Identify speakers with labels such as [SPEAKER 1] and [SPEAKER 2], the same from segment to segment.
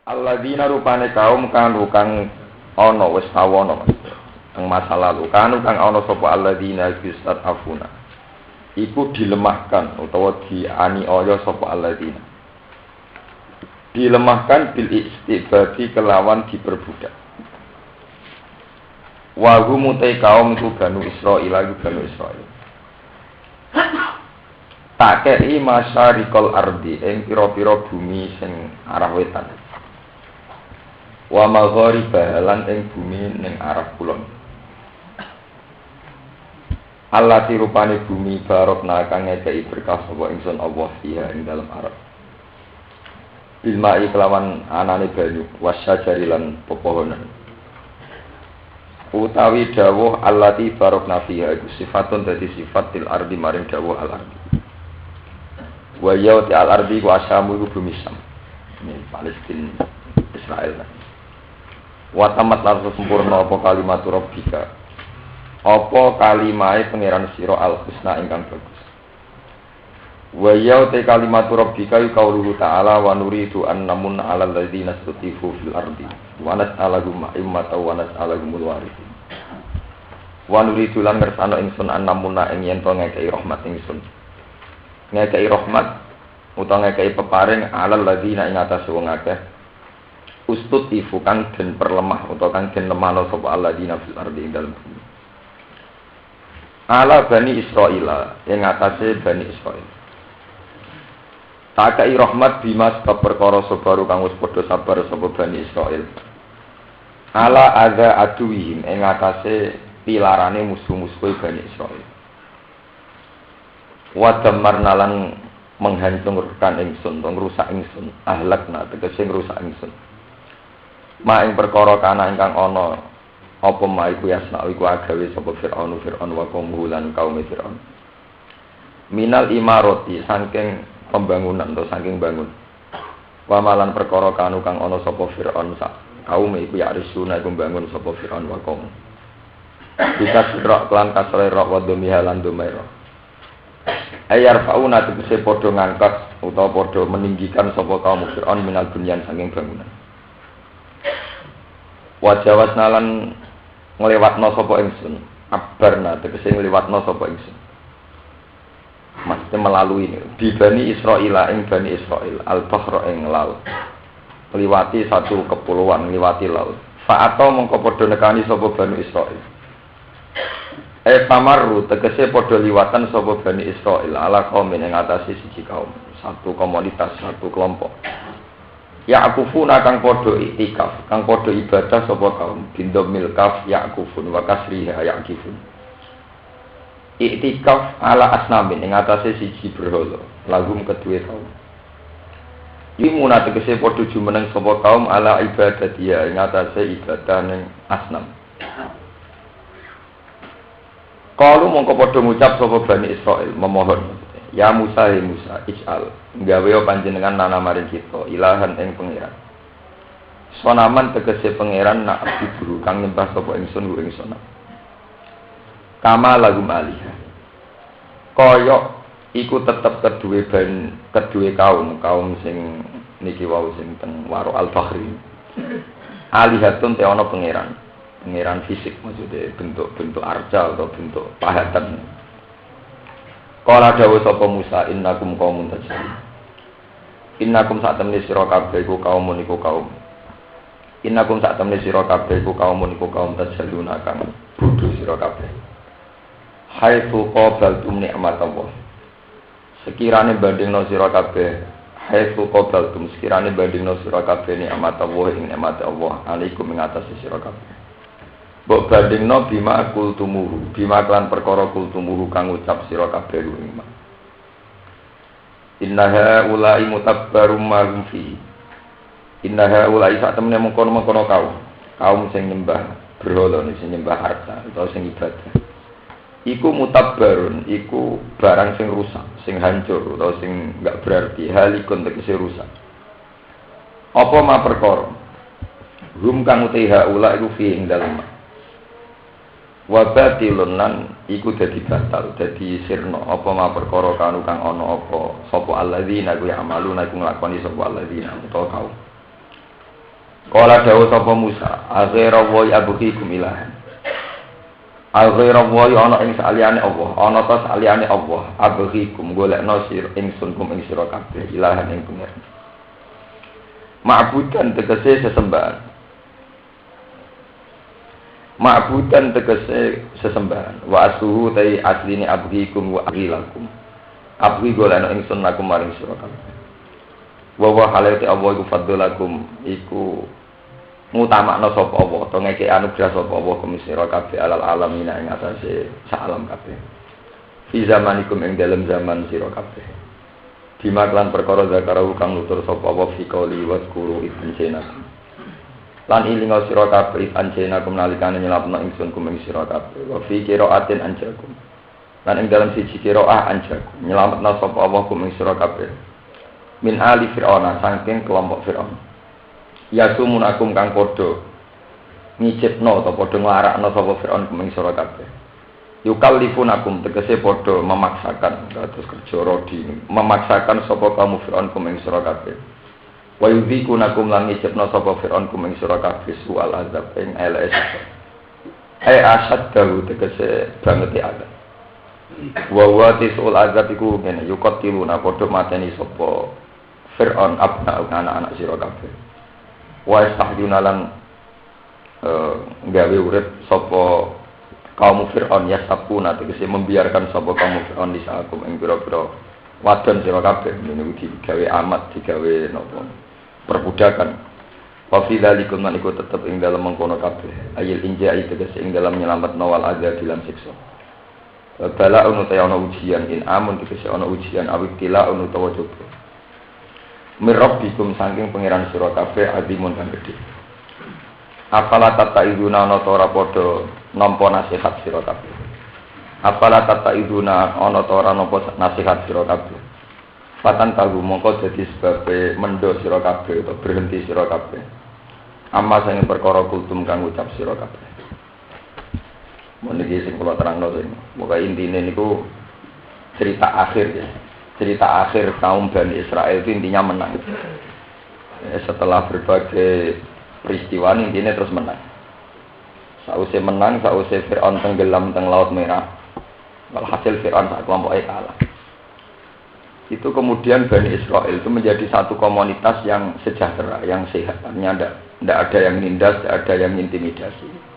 [SPEAKER 1] Alladzina rupane kaum kang ana wis sawono ing masa lalu kang ana sapa alladzina yustad'afuna iku dilemahkan utawa dianiaya sapa alladzina dilemahkan bil istibadi kelawan diperbudak wa hum kaum iku Banu Israil tak kei masyarikal ardi ing pira-pira bumi sing arah wetan wa maghariba lan ing bumi ning arah kulon allati rupane bumi barokna kang ngekeki berkah sapa ingsun Allah fiha ing dalem arep ilma kelawan anane banyu wasyajari lan pepohonan utawi dawuh allati barokna fiha iku sifatun dadi sifatil ardi maring dawuh al ardi wa yauti al ardi wa asyamu iku bumi Syam ini Palestina Israel wa tamat langsung sempurna apa kalimatu rabbika apa kalimahe pangeran sira al husna ingkang bagus wa yauti kalimatu rabbika qauluhu ta'ala wa nuridu an namunna 'alal ladzina istutifu fil ardi wa nas'alahum immatan wa nas'alahumul warithin wa nuridu lan ngersano ingsun an namunna ing yen to ngekeki rahmat ingsun ngekei rahmat utawa ngekei peparing alal ladzina ing atase wong akeh ustut ifu kang den perlemah utawa kang den lemahno sapa alladzina fil ardi ing dalem bumi ala bani Israil ing atase bani Israil tak kei rahmat bima sebab perkara sabaru kang wis padha sabar sapa bani Israil ala adza aduwihim ing atase pilarane musuh-musuhe bani Israil wadamar nalang menghancurkan ingsun, ngrusak ingsun, ahlakna tegese ngrusak ingsun. Ma ing perkara kana ingkang ana apa ma iku yasna iku agawe sapa Fir'aun wa kaum lan kaum Fir'aun. Minal imarati saking pembangunan atau saking bangun. Wa malan perkara kanu kang ana sapa Fir'aun sak kaum iku ya risuna iku bangun sapa Fir'aun wa kaum. Bisa sira kelan kasare ra wa dumiha lan dumaira. Ayar fauna tegese padha ngangkat utawa padha meninggikan sapa kaum Fir'aun minal bunyan saking bangunan. Wajawas nalan nglewatno sapa ingsun, abarna tegese nglewatno sapa ingsun. Maksudnya melalui ini. Di Bani Israil ing Bani Israil al-bahra ing laut. Liwati satu kepulauan, liwati laut. Fa'ato mongko padha nekani sapa Bani Israil. Pamaru tegese padha liwatan sapa Bani Israil ala kaum ing atase siji kaum, satu komunitas, satu kelompok. Ya'kufuna kang padha iktikaf, kang padha ibadah sapa kaum, bindom milkaf ya'kufun wa kasriha ya'kifun. Iktikaf ala asnamin ing atase siji berhala, lagum kedue kaum. Limuna tegese padha jumeneng sapa kaum ala ibadatiya ing atase ibadah ning asnam. Kalau mongko padha ngucap sapa Bani Israil memohon, ya Musa he Musa ij'al gawe panjenengan nana maring kita ilahan ing pangeran. Sonaman tegese pangeran nak abdi kang nyembah sapa ingsun ku ing sonam. Kama lagum alihah. Kaya iku tetep kedue kaum sing niki wau sing teng waro al-bahri. Alihatun te ana pangeran fisik maksudnya bentuk arca atau bentuk pahatan. Kala dawuh sapa Musa innakum qaumun tajhalun. Innakum sak temne sira kabeh iku kaumun iku kaum. Innakum sak temne sira kabeh iku kaumun iku kaum tajhalun kang bodho sira kabeh. Haitsu qabaltum nikmatallah. Sekirane bandingno sira kabeh haitsu qabaltum sekirane bandingno sira kabeh nikmatallah ing nikmat Allah alaikum ing atas sira kabeh. Mbok bandingno bima kultumuhu, bima klan perkara kultumuhu kang ucap sira kabeh ing iman. Innaha ulai mutabbarum ma hum fi. Innaha ulai sak temene mengkono-mengkono kaum sing nyembah berhala sing nyembah harta utawa sing ibadah. Iku mutabbarun, iku barang sing rusak, sing hancur utawa sing enggak berarti halikun tegese rusak. Apa ma perkara? Hum kang utiha ulai iku fi ing dalem wabatilun lan iku dadi batal dadi sirna apa ma perkara kanu kang ana apa sapa alladzina ku amaluna iku nglakoni sapa alladzina utawa kaum Kala dawuh sapa Musa, "Aghira wa abghikum ilahan." Aghira wa ana ing saliyane Allah, ana ta saliyane Allah, abghikum golekno sira ingsun kum ing sira kabeh ilahan ing pangeran. Ma'budan tegese sesembahan. Ma'budan tegese sesembahan. Wa asuhu tai asline abghikum wa aghilakum. Abghi golekno ingsun lakum maring sira kabeh. Wa wa halati Allah iku fadlakum iku mutamakna sapa Allah to ngeke anugrah sapa Allah kumisira kabeh alal alamin ing atase sak alam kabeh fi zamanikum ing dalem zaman sira kabeh bima lan perkara zakarahu kang nutur sapa Allah fi qouli wa zkuru ibnjenakum lan ilinga sira kabeh ibnjenakum nalikane nyelapna ingsun kum ing sira kabeh wa fi qiraatin anjakum lan ing dalem siji qiraah anjakum nyelametna sapa Allah kum ing sira kabeh min ali fir'auna saking kelompok fir'aun ya sumunakum kang padha ngicipno ta padha nglarakno sapa Firaun kuming sira kabeh yukallifunakum tegese padha memaksakan terus kerja rodi memaksakan sapa kamu Firaun kuming sira kabeh wa yudhikunakum lan ngicipno sapa Firaun kuming sira kabeh sual azab ing elek asad dalu tegese banget ada wa tisul azab iku ngene yukatiluna padha mateni sapa Firaun abna anak-anak sira kabeh wa istahduna lan gawe urip sapa kaum Firaun ya sapuna tegese membiarkan sapa kaum Firaun di sakum ing pira-pira wadon sira kabeh niku digawe amat digawe napa perbudakan wa fi dzalikum man iku tetep ing dalem mengkono kabeh ayil injai tegese ing dalem nyelametno wal azab lan siksa bala ono ta ono ujian in amun tegese ono ujian awit tila ono utawa coba mirabbikum saking pangeran sira kabeh azimun kang gedhe. Apala tataiduna ana ta ora padha nampa nasihat sira kabeh. Apala tataiduna ana ta ora nampa nasihat sira kabeh. Fatan tahu mongko dadi sebabe mendo sira kabeh utawa berhenti sira kabeh. Amma sing perkara kultum kang ucap sira kabeh. Meniki sing kula terangno sing pokoke intine niku cerita akhir ya. Cerita akhir kaum Bani Israel itu intinya menang. Setelah berbagai peristiwa intinya terus menang. Sausé menang, sausé Fir'aun tenggelam teng Laut Merah. Walhasil Fir'aun sak kelompoknya kalah. Itu kemudian Bani Israel itu menjadi satu komunitas yang sejahtera, yang sehat. Artinya tidak ada yang nindas, tidak ada yang intimidasi.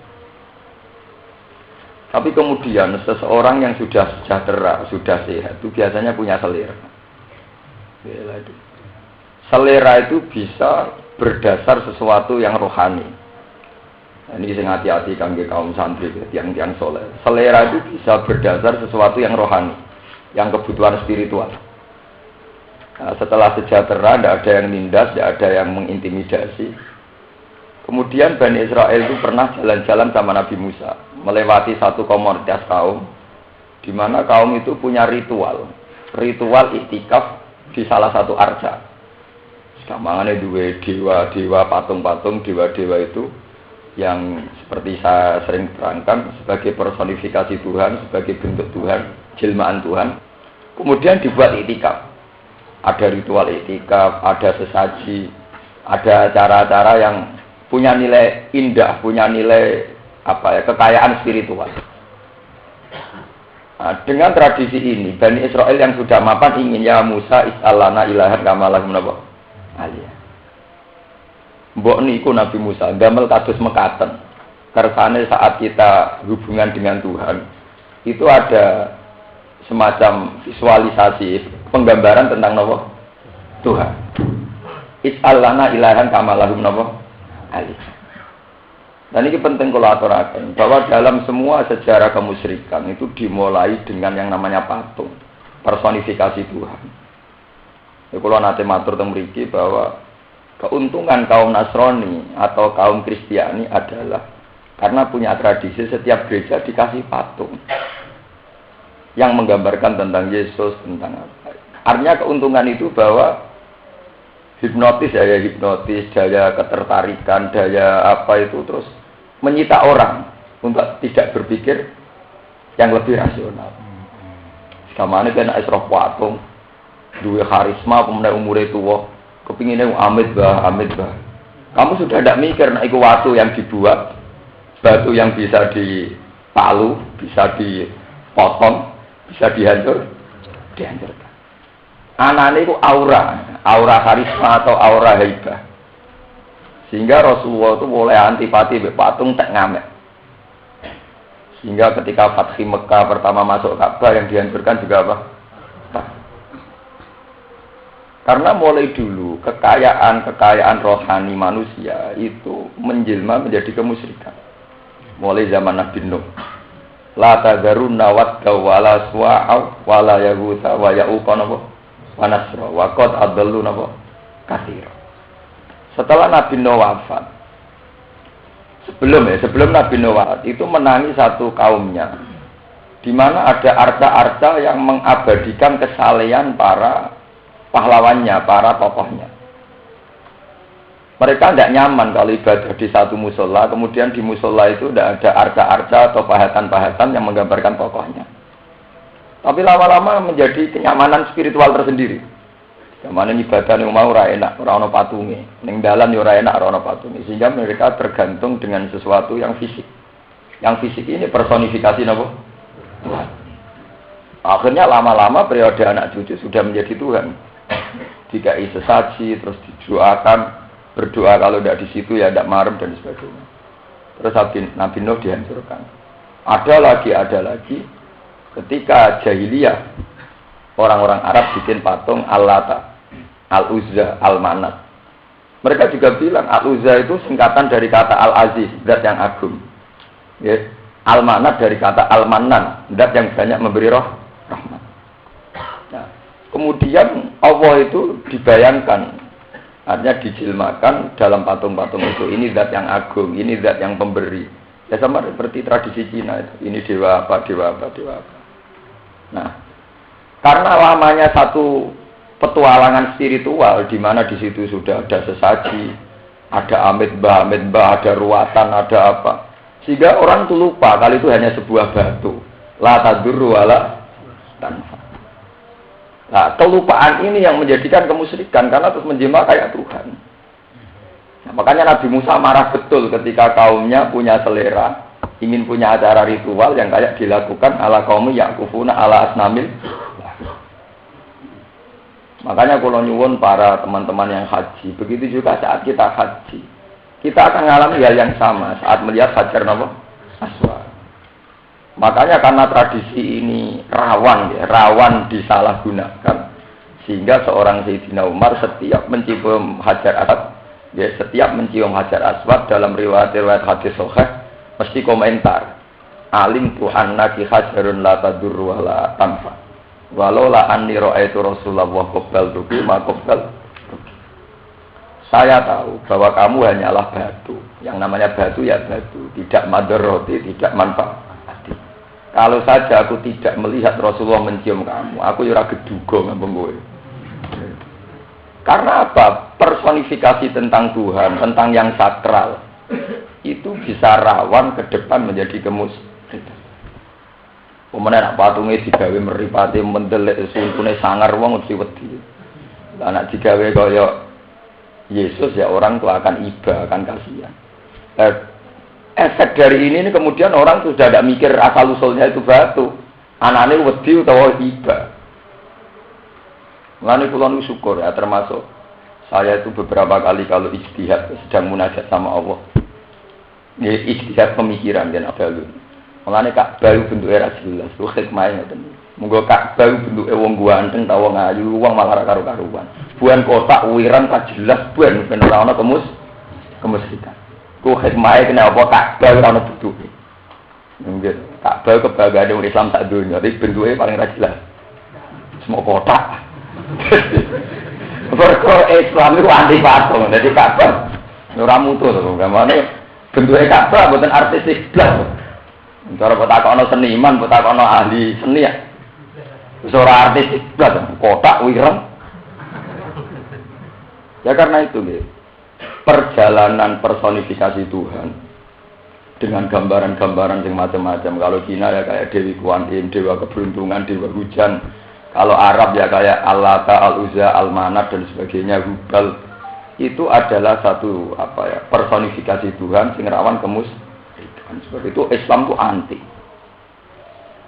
[SPEAKER 1] Tapi kemudian seseorang yang sudah sejahtera, sudah sehat, itu biasanya punya selera. Selera itu bisa berdasar sesuatu yang rohani. Ini sing hati-hati kangge kaum santri, tiang-tiang soleh. Selera itu bisa berdasar sesuatu yang rohani, yang kebutuhan spiritual. Nah, setelah sejahtera, tidak ada yang nindas, tidak ada yang mengintimidasi. Kemudian Bani Israel itu pernah jalan-jalan sama Nabi Musa, melewati satu komunitas kaum, di mana kaum itu punya ritual iktikaf di salah satu arca. Gampangane duwe dewa-dewa, patung-patung dewa-dewa itu yang seperti saya sering terangkan sebagai personifikasi Tuhan, sebagai bentuk Tuhan, jelmaan Tuhan. Kemudian dibuat iktikaf. Ada ritual iktikaf, ada sesaji, ada cara-cara yang punya nilai indah, punya nilai kekayaan spiritual. Nah, dengan tradisi ini, Bani Israel yang sudah mapan ingin ya Musa is'alana ilahan kamalahum napa aliyah. Mbok niku Nabi Musa damel kados mekaten. Kersane saat kita hubungan dengan Tuhan, itu ada semacam visualisasi, penggambaran tentang napa Tuhan. Is'alana ilahan kamalahum napa alih. Dan ini penting kalau aturakan bahwa dalam semua sejarah kemusyrikan itu dimulai dengan yang namanya patung, personifikasi Tuhan. Ya, kalau nanti matur teng mriki bahwa keuntungan kaum Nasrani atau kaum Kristiani adalah karena punya tradisi setiap gereja dikasih patung yang menggambarkan tentang Yesus, tentang apa. Artinya keuntungan itu bahwa hipnotis, daya ketertarikan, daya apa itu terus menyita orang untuk tidak berpikir yang lebih rasional. Samane kena isroh patung, duwe karisma, pemenang umure tuwa, kepingine amit bah. Kamu sudah tidak mikir, nah itu watu yang dibuat, batu yang bisa dipalu, bisa dipotong, bisa dihancurkan. Anane itu aura karisma atau aura haibah. Sehingga Rasulullah itu mulai antipati patung tak ngamek. Sehingga ketika Fathi Mekah pertama masuk Ka'bah yang dihancurkan juga apa? Karena mulai dulu kekayaan rohani manusia itu menjelma menjadi kemusyrikan. Mulai zaman Nabi Nuh. La tadzarunna wadda wala suwa'a wala yaghutsa wa ya'uqa wa nasra wa qad adallu katsira. Setelah Nabi Nuh wafat, sebelum Nabi Nuh wafat itu menangi satu kaumnya, di mana ada arca-arca yang mengabadikan kesalehan para pahlawannya, para tokohnya. Mereka tidak nyaman kalau ibadah di satu musola, kemudian di musola itu tidak ada arca-arca atau pahatan-pahatan yang menggambarkan tokohnya. Tapi lama-lama menjadi kenyamanan spiritual tersendiri. Kemana ibadah yang mau ora enak, ora ono patunge, ning dalan yo ora enak, ora ono patunge. Sehingga mereka tergantung dengan sesuatu yang fisik. Yang fisik ini personifikasi napa? Tuhan. Akhirnya lama-lama periode anak cucu sudah menjadi Tuhan. Dikai sesaji, terus didoakan, berdoa kalau tidak di situ ya tidak marem dan sebagainya. Terus Nabi Nuh dihancurkan. Ada lagi. Ketika jahiliyah, orang-orang Arab bikin patung Al-Lata, Al-Uzza, Al-Manat. Mereka juga bilang Al-Uzza itu singkatan dari kata Al-Aziz, zat yang agung. Ya. Al-Manat dari kata Al-Manan, zat yang banyak memberi rahmat. Nah, kemudian Allah itu dibayangkan, artinya dijilmakan dalam patung-patung itu. Ini zat yang agung, ini zat yang pemberi. Ya sama seperti tradisi Cina itu. Ini dewa apa. Nah, karena lamanya satu petualangan spiritual di mana di situ sudah ada sesaji, ada amit mbah, ada ruatan, ada apa. Sehingga orang itu lupa kalau itu hanya sebuah batu. La tadurru wala tanfa. Nah, kelupaan ini yang menjadikan kemusyrikan karena terus menjelma kayak Tuhan. Nah, makanya Nabi Musa marah betul ketika kaumnya punya selera, ingin punya acara ritual yang kayak dilakukan ala qaumi yaqufuna ala asnamil. Makanya kalau nyuwun para teman-teman yang haji, begitu juga saat kita haji, kita akan mengalami hal yang sama saat melihat Hajar Aswad. Makanya karena tradisi ini rawan disalahgunakan, sehingga seorang Sayyidina Umar setiap mencium Hajar Aswad, setiap mencium Hajar Aswad dalam riwayat hadis sahih mesti komentar, alim Tuhan naki hajarun la tadurru wa la tanfa. Walau la anni ra'aitu Rasulullah qabbal tuki ma qabbal. Saya tahu bahwa kamu hanyalah batu. Yang namanya batu ya batu, tidak madarroti, tidak manfaat. Kalau saja aku tidak melihat Rasulullah mencium kamu, aku ora geduga ngambung kowe. Karena apa? Personifikasi tentang Tuhan, tentang yang sakral, itu bisa rawan ke depan menjadi kemusyrikan. Pemenang nak patungnya digawe meripati mendelik suntune sangar wong mesti wedi. Lah nak digawe kaya Yesus ya orang tuh akan iba, akan kasihan. Efek dari ini kemudian orang sudah tidak mikir asal usulnya itu batu. Anane wedi utawa iba. Mulane kula nu syukur ya termasuk saya itu beberapa kali kalau ijtihad sedang munajat sama Allah. Ya ijtihad pemikiran dan abdul. Mulane Ka'bah bentuke ra jelas, ku hikmahe ngoten. Monggo Ka'bah bentuke wong ganteng ta wong ayu, wong malah karo-karuan. Buan kotak wirang tak jelas buan ben ora ana kemusyrikan. Ku hikmahe kenapa Ka'bah ora ana bentuke. Nggih, Ka'bah kebanggaan wong Islam sak donya, tapi bentuke paling ra jelas. Semua kotak. Mergo Islam itu anti patung, dadi Ka'bah ora mutu to, gamane bentuke Ka'bah mboten artistik blas. Cara potakono seniman, potakono ahli seni ya. Wis ora artistik blas, kotak wireng. Ya karena itu nggih. Perjalanan personifikasi Tuhan dengan gambaran-gambaran yang macam-macam. Kalau Cina ya kayak Dewi Kuan Yin, dewa keberuntungan, dewa hujan. Kalau Arab ya kayak Al-Lata, Al-Uzza, Al-Manat dan sebagainya, Hubal. itu adalah satu personifikasi Tuhan sing rawan kemusyrikan. Sebab itu Islam itu anti.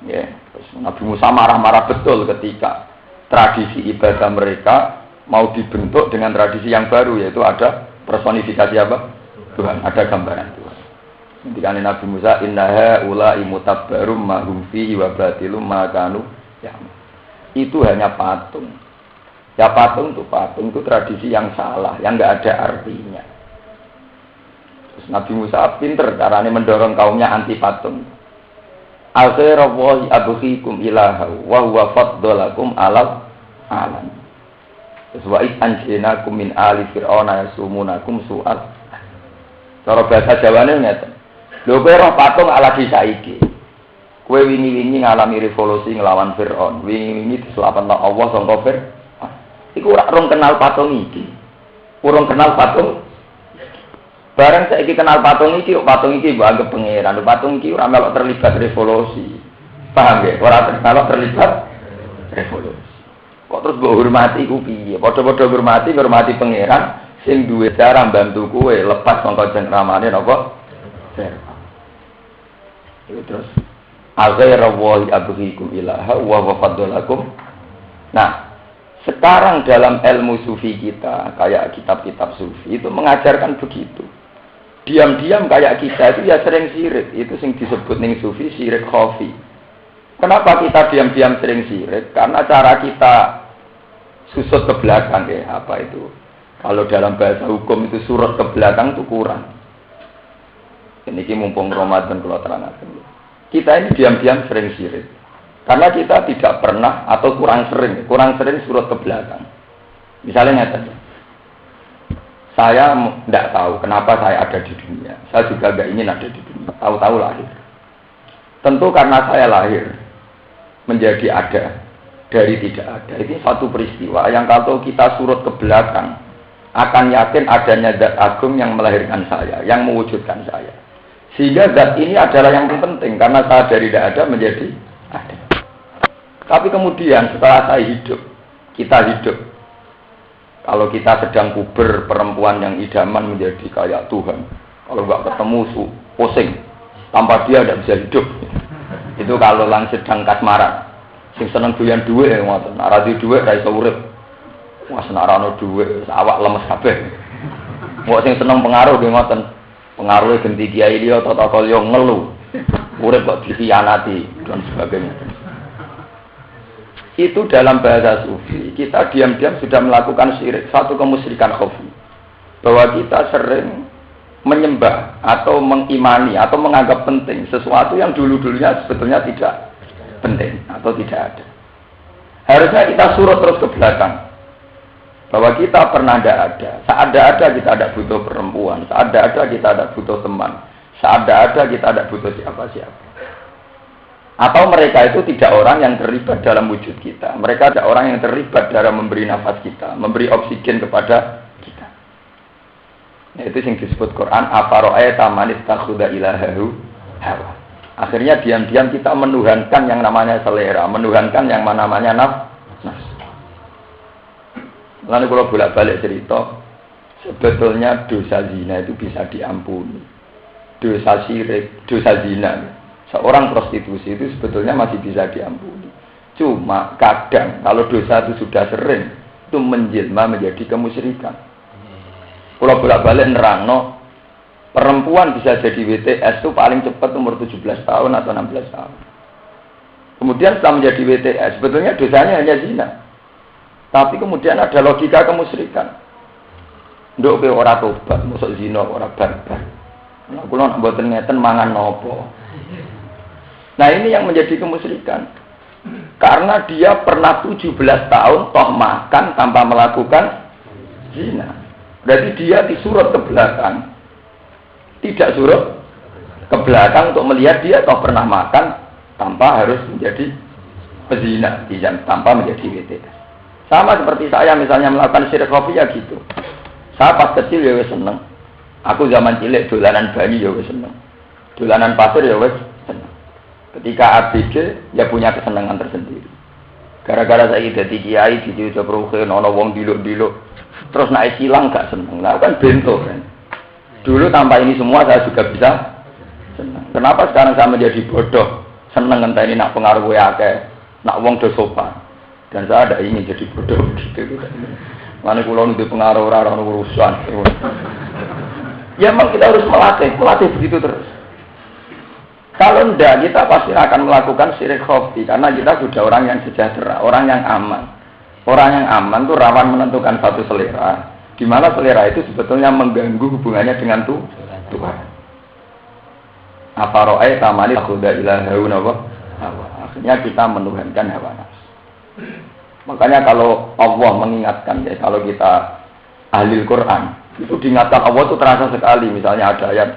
[SPEAKER 1] Ya, Nabi Musa marah-marah betul ketika tradisi ibadah mereka mau dibentuk dengan tradisi yang baru, yaitu ada personifikasi apa? Tuhan, ada gambaran Tuhan. Ketika Nabi Musa, innaha ulai mutabbarum ma hum fihi wa batilum ma kanu ya. Itu hanya patung. Ya patung itu tradisi yang salah, yang enggak ada artinya. Terus Nabi Musa pinter caranya mendorong kaumnya anti patung. Al-khairu abghikum ilaha wa huwa faddalakum alal alam. Wa id anjinakum min ali fir'auna yasumunakum su'al. Cara bahasa Jawane ngeten. Lho kowe roh patung ala saiki. Kowe wingi-wingi ngalami revolusi nglawan Firaun. Wingi-wingi diselapetno Allah sangka Firaun. Iku ora rong kenal patung iki. Urung kenal patung. Bareng saiki kenal patung iki mbok anggap pangeran. Patung iki ora melok terlibat revolusi. Paham ya? Ora melok terlibat revolusi. Kok terus mbok hormati ku piye? Padha-padha ngurmati pangeran sing duwe cara mbantu kowe lepas saka cengkramane napa? Itu terus al-ghayra wa abghikum ilaha wa faddalakum. Nah, sekarang dalam ilmu sufi kita, kayak kitab-kitab sufi itu mengajarkan begitu. Diam-diam kayak kita itu ya sering syirik. Itu yang disebut ning sufi syirik khafi. Kenapa kita diam-diam sering syirik? Karena cara kita susut ke belakang ya, apa itu? Kalau dalam bahasa hukum itu surut ke belakang itu kurang. Ini mumpung Ramadan kalau terangkan. Kita ini diam-diam sering syirik. Karena kita tidak pernah atau kurang sering surut ke belakang. Misalnya saja, saya tidak tahu kenapa saya ada di dunia. Saya juga tidak ingin ada di dunia. Tahu-tahu lahir. Tentu karena saya lahir menjadi ada dari tidak ada. Ini satu peristiwa yang kalau kita surut ke belakang akan yakin adanya zat agung yang melahirkan saya, yang mewujudkan saya. Sehingga zat ini adalah yang penting karena saya dari tidak ada menjadi ada. Tapi kemudian setelah saya hidup, kita hidup. Kalau kita sedang puber, perempuan yang idaman menjadi kayak Tuhan. Kalau nggak ketemu pusing, tanpa dia tidak bisa hidup. Itu kalau lang sedang kasmaran. Sing seneng doyan duwe ngoten. Ora di duwe ra iso urip. Wah senarano duwe, awak lemes kabeh. Mbok sing seneng pengaruh nggih ngoten. Pengaruhe genti kiai liya tata kaya ngelu. Urip kok dikhianati dan sebagainya. Itu dalam bahasa sufi, kita diam-diam sudah melakukan syirik, satu kemusyrikan khafi. Bahwa kita sering menyembah atau mengimani atau menganggap penting sesuatu yang dulu-dulunya sebetulnya tidak penting atau tidak ada. Harusnya kita surut terus ke belakang. Bahwa kita pernah tidak ada. Saat ada kita ada butuh perempuan. Saat ada kita ada butuh teman. Saat ada kita ada butuh siapa-siapa. Atau mereka itu tidak orang yang terlibat dalam wujud kita. Mereka ada orang yang terlibat dalam memberi nafas kita, memberi oksigen kepada kita. Nah, itu yang disebut Quran afara'aita man ittakhadha ilahahu hawa. Akhirnya diam-diam kita menuhankan yang namanya selera, menuhankan yang namanya nafsu. Lalu kalau bolak-balik cerita, sebetulnya dosa zina itu bisa diampuni. Dosa syirik, dosa zina, seorang prostitusi itu sebetulnya masih bisa diampuni. Cuma kadang kalau dosa itu sudah sering, itu menjelma menjadi kemusyrikan. Kalau bolak-balik nerangno, perempuan bisa jadi WTS itu paling cepat umur 17 tahun atau 16 tahun. Kemudian setelah menjadi WTS, sebetulnya dosanya hanya zina. Tapi kemudian ada logika kemusyrikan. Nduk kowe ora tobat, mosok zina ora barbar. Nah, kula mboten ngeten mangan nopo. Nah, ini yang menjadi kemusyrikan. Karena dia pernah 17 tahun toh makan tanpa melakukan zina. Berarti dia disurut ke belakang. Tidak surut ke belakang untuk melihat dia toh pernah makan tanpa harus menjadi pezina, tanpa menjadi WTS. Sama seperti saya misalnya melakukan syirik khafi ya gitu. Saya pas kecil ya wis seneng. Aku zaman cilik dolanan bayi ya wis seneng. Dolanan pasir ya wis seneng. Ketika ABG ya punya kesenangan tersendiri. Gara-gara saya dadi kiai dicucuk ruhe ana wong diluk-diluk. terus naik silang gak seneng. Nah kan bento kan. Dulu tanpa ini semua saya juga bisa seneng. Kenapa sekarang saya menjadi bodoh? Seneng ngenteni nak pengaruh akeh, nak wong do sopan. Dan saya ada ingin jadi bodoh gitu. Mana kula nuduh pengaruh ora urusan. Ya memang kita harus melatih begitu terus. Kalau enggak, kita pasti akan melakukan syirik khofi karena kita sudah orang yang sejahtera, orang yang aman. Orang yang aman itu rawan menentukan satu selera, di mana selera itu sebetulnya mengganggu hubungannya dengan Tuhan. Apa ro'ay tamani takhuda ilahauna wa akhirnya kita menuhankan hawa nafsu. Makanya kalau Allah mengingatkan ya, kalau kita ahli Quran itu diingatkan Allah itu terasa sekali. Misalnya ada ayat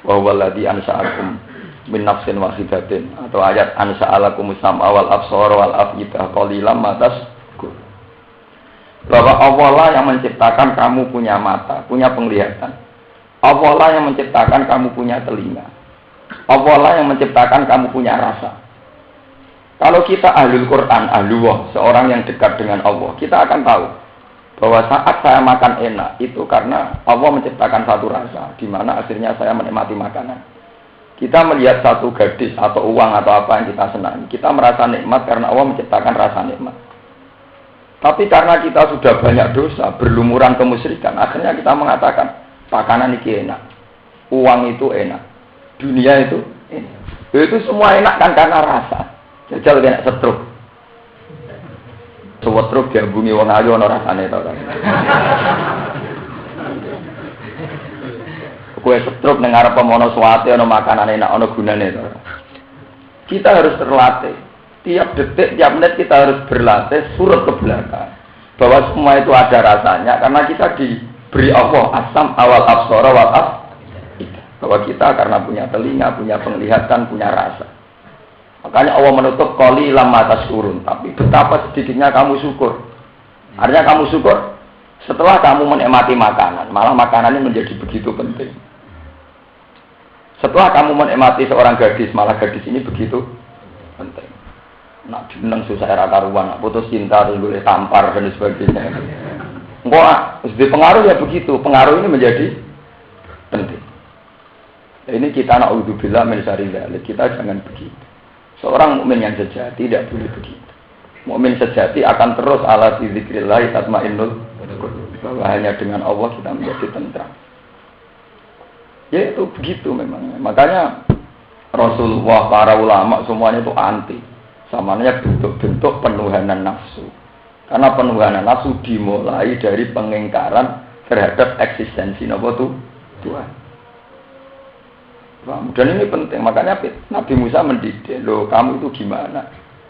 [SPEAKER 1] wa huwallazi ansa'akum min nafsin wahidatin atau ayat ansa'alakumus sam'a wal absara wal afidah qalilan ma tashkur. Bahwa Allah lah yang menciptakan kamu punya mata, punya penglihatan. Allah lah yang menciptakan kamu punya telinga. Allah lah yang menciptakan kamu punya rasa. Kalau kita ahlul Quran, ahlullah, seorang yang dekat dengan Allah, kita akan tahu bahwa saat saya makan enak itu karena Allah menciptakan satu rasa, di mana akhirnya saya menikmati makanan. Kita melihat satu gadis atau uang atau apa yang kita senangi, kita merasa nikmat karena Allah menciptakan rasa nikmat. Tapi karena kita sudah banyak dosa, berlumuran kemusyrikan, akhirnya kita mengatakan makanan ini enak, uang itu enak, dunia itu enak. Itu semua enak kan karena rasa. Jajal kena setruk. Coba truk diambungi wong ayu ana rasane to. Kowe setruk ning arep ana suwate ana makanan enak ana gunane to. Kita harus terlatih. Tiap detik, tiap menit kita harus berlatih surut ke belakang. Bahwa semua itu ada rasanya karena kita diberi Allah asam awal absara wal afidah. Bahwa kita karena punya telinga, punya penglihatan, punya rasa. Makanya Allah menutup qalilan ma tashkurun, tapi betapa sedikitnya kamu syukur. Artinya kamu syukur setelah kamu menikmati makanan, malah makanan ini menjadi begitu penting. Setelah kamu menikmati seorang gadis, malah gadis ini begitu penting. Nak jeneng susah era karuan, nak putus cinta terus boleh tampar dan sebagainya. Enggak, pengaruh ya begitu. Pengaruh ini menjadi penting. Ini kita na'udzubillah min syarri dzalik. Kita jangan begitu. Seorang mukmin yang sejati tidak boleh begitu. Mukmin sejati akan terus ala dzikrillah tatmainnul qulub. Bahwa hanya dengan Allah kita menjadi tentram. Ya itu begitu memang. Makanya Rasulullah, para ulama semuanya itu anti. Samanya bentuk-bentuk penuhanan nafsu. Karena penuhanan nafsu dimulai dari pengingkaran terhadap eksistensi Tuhan. Dan ini penting, makanya Nabi Musa mendidik, loh kamu itu gimana?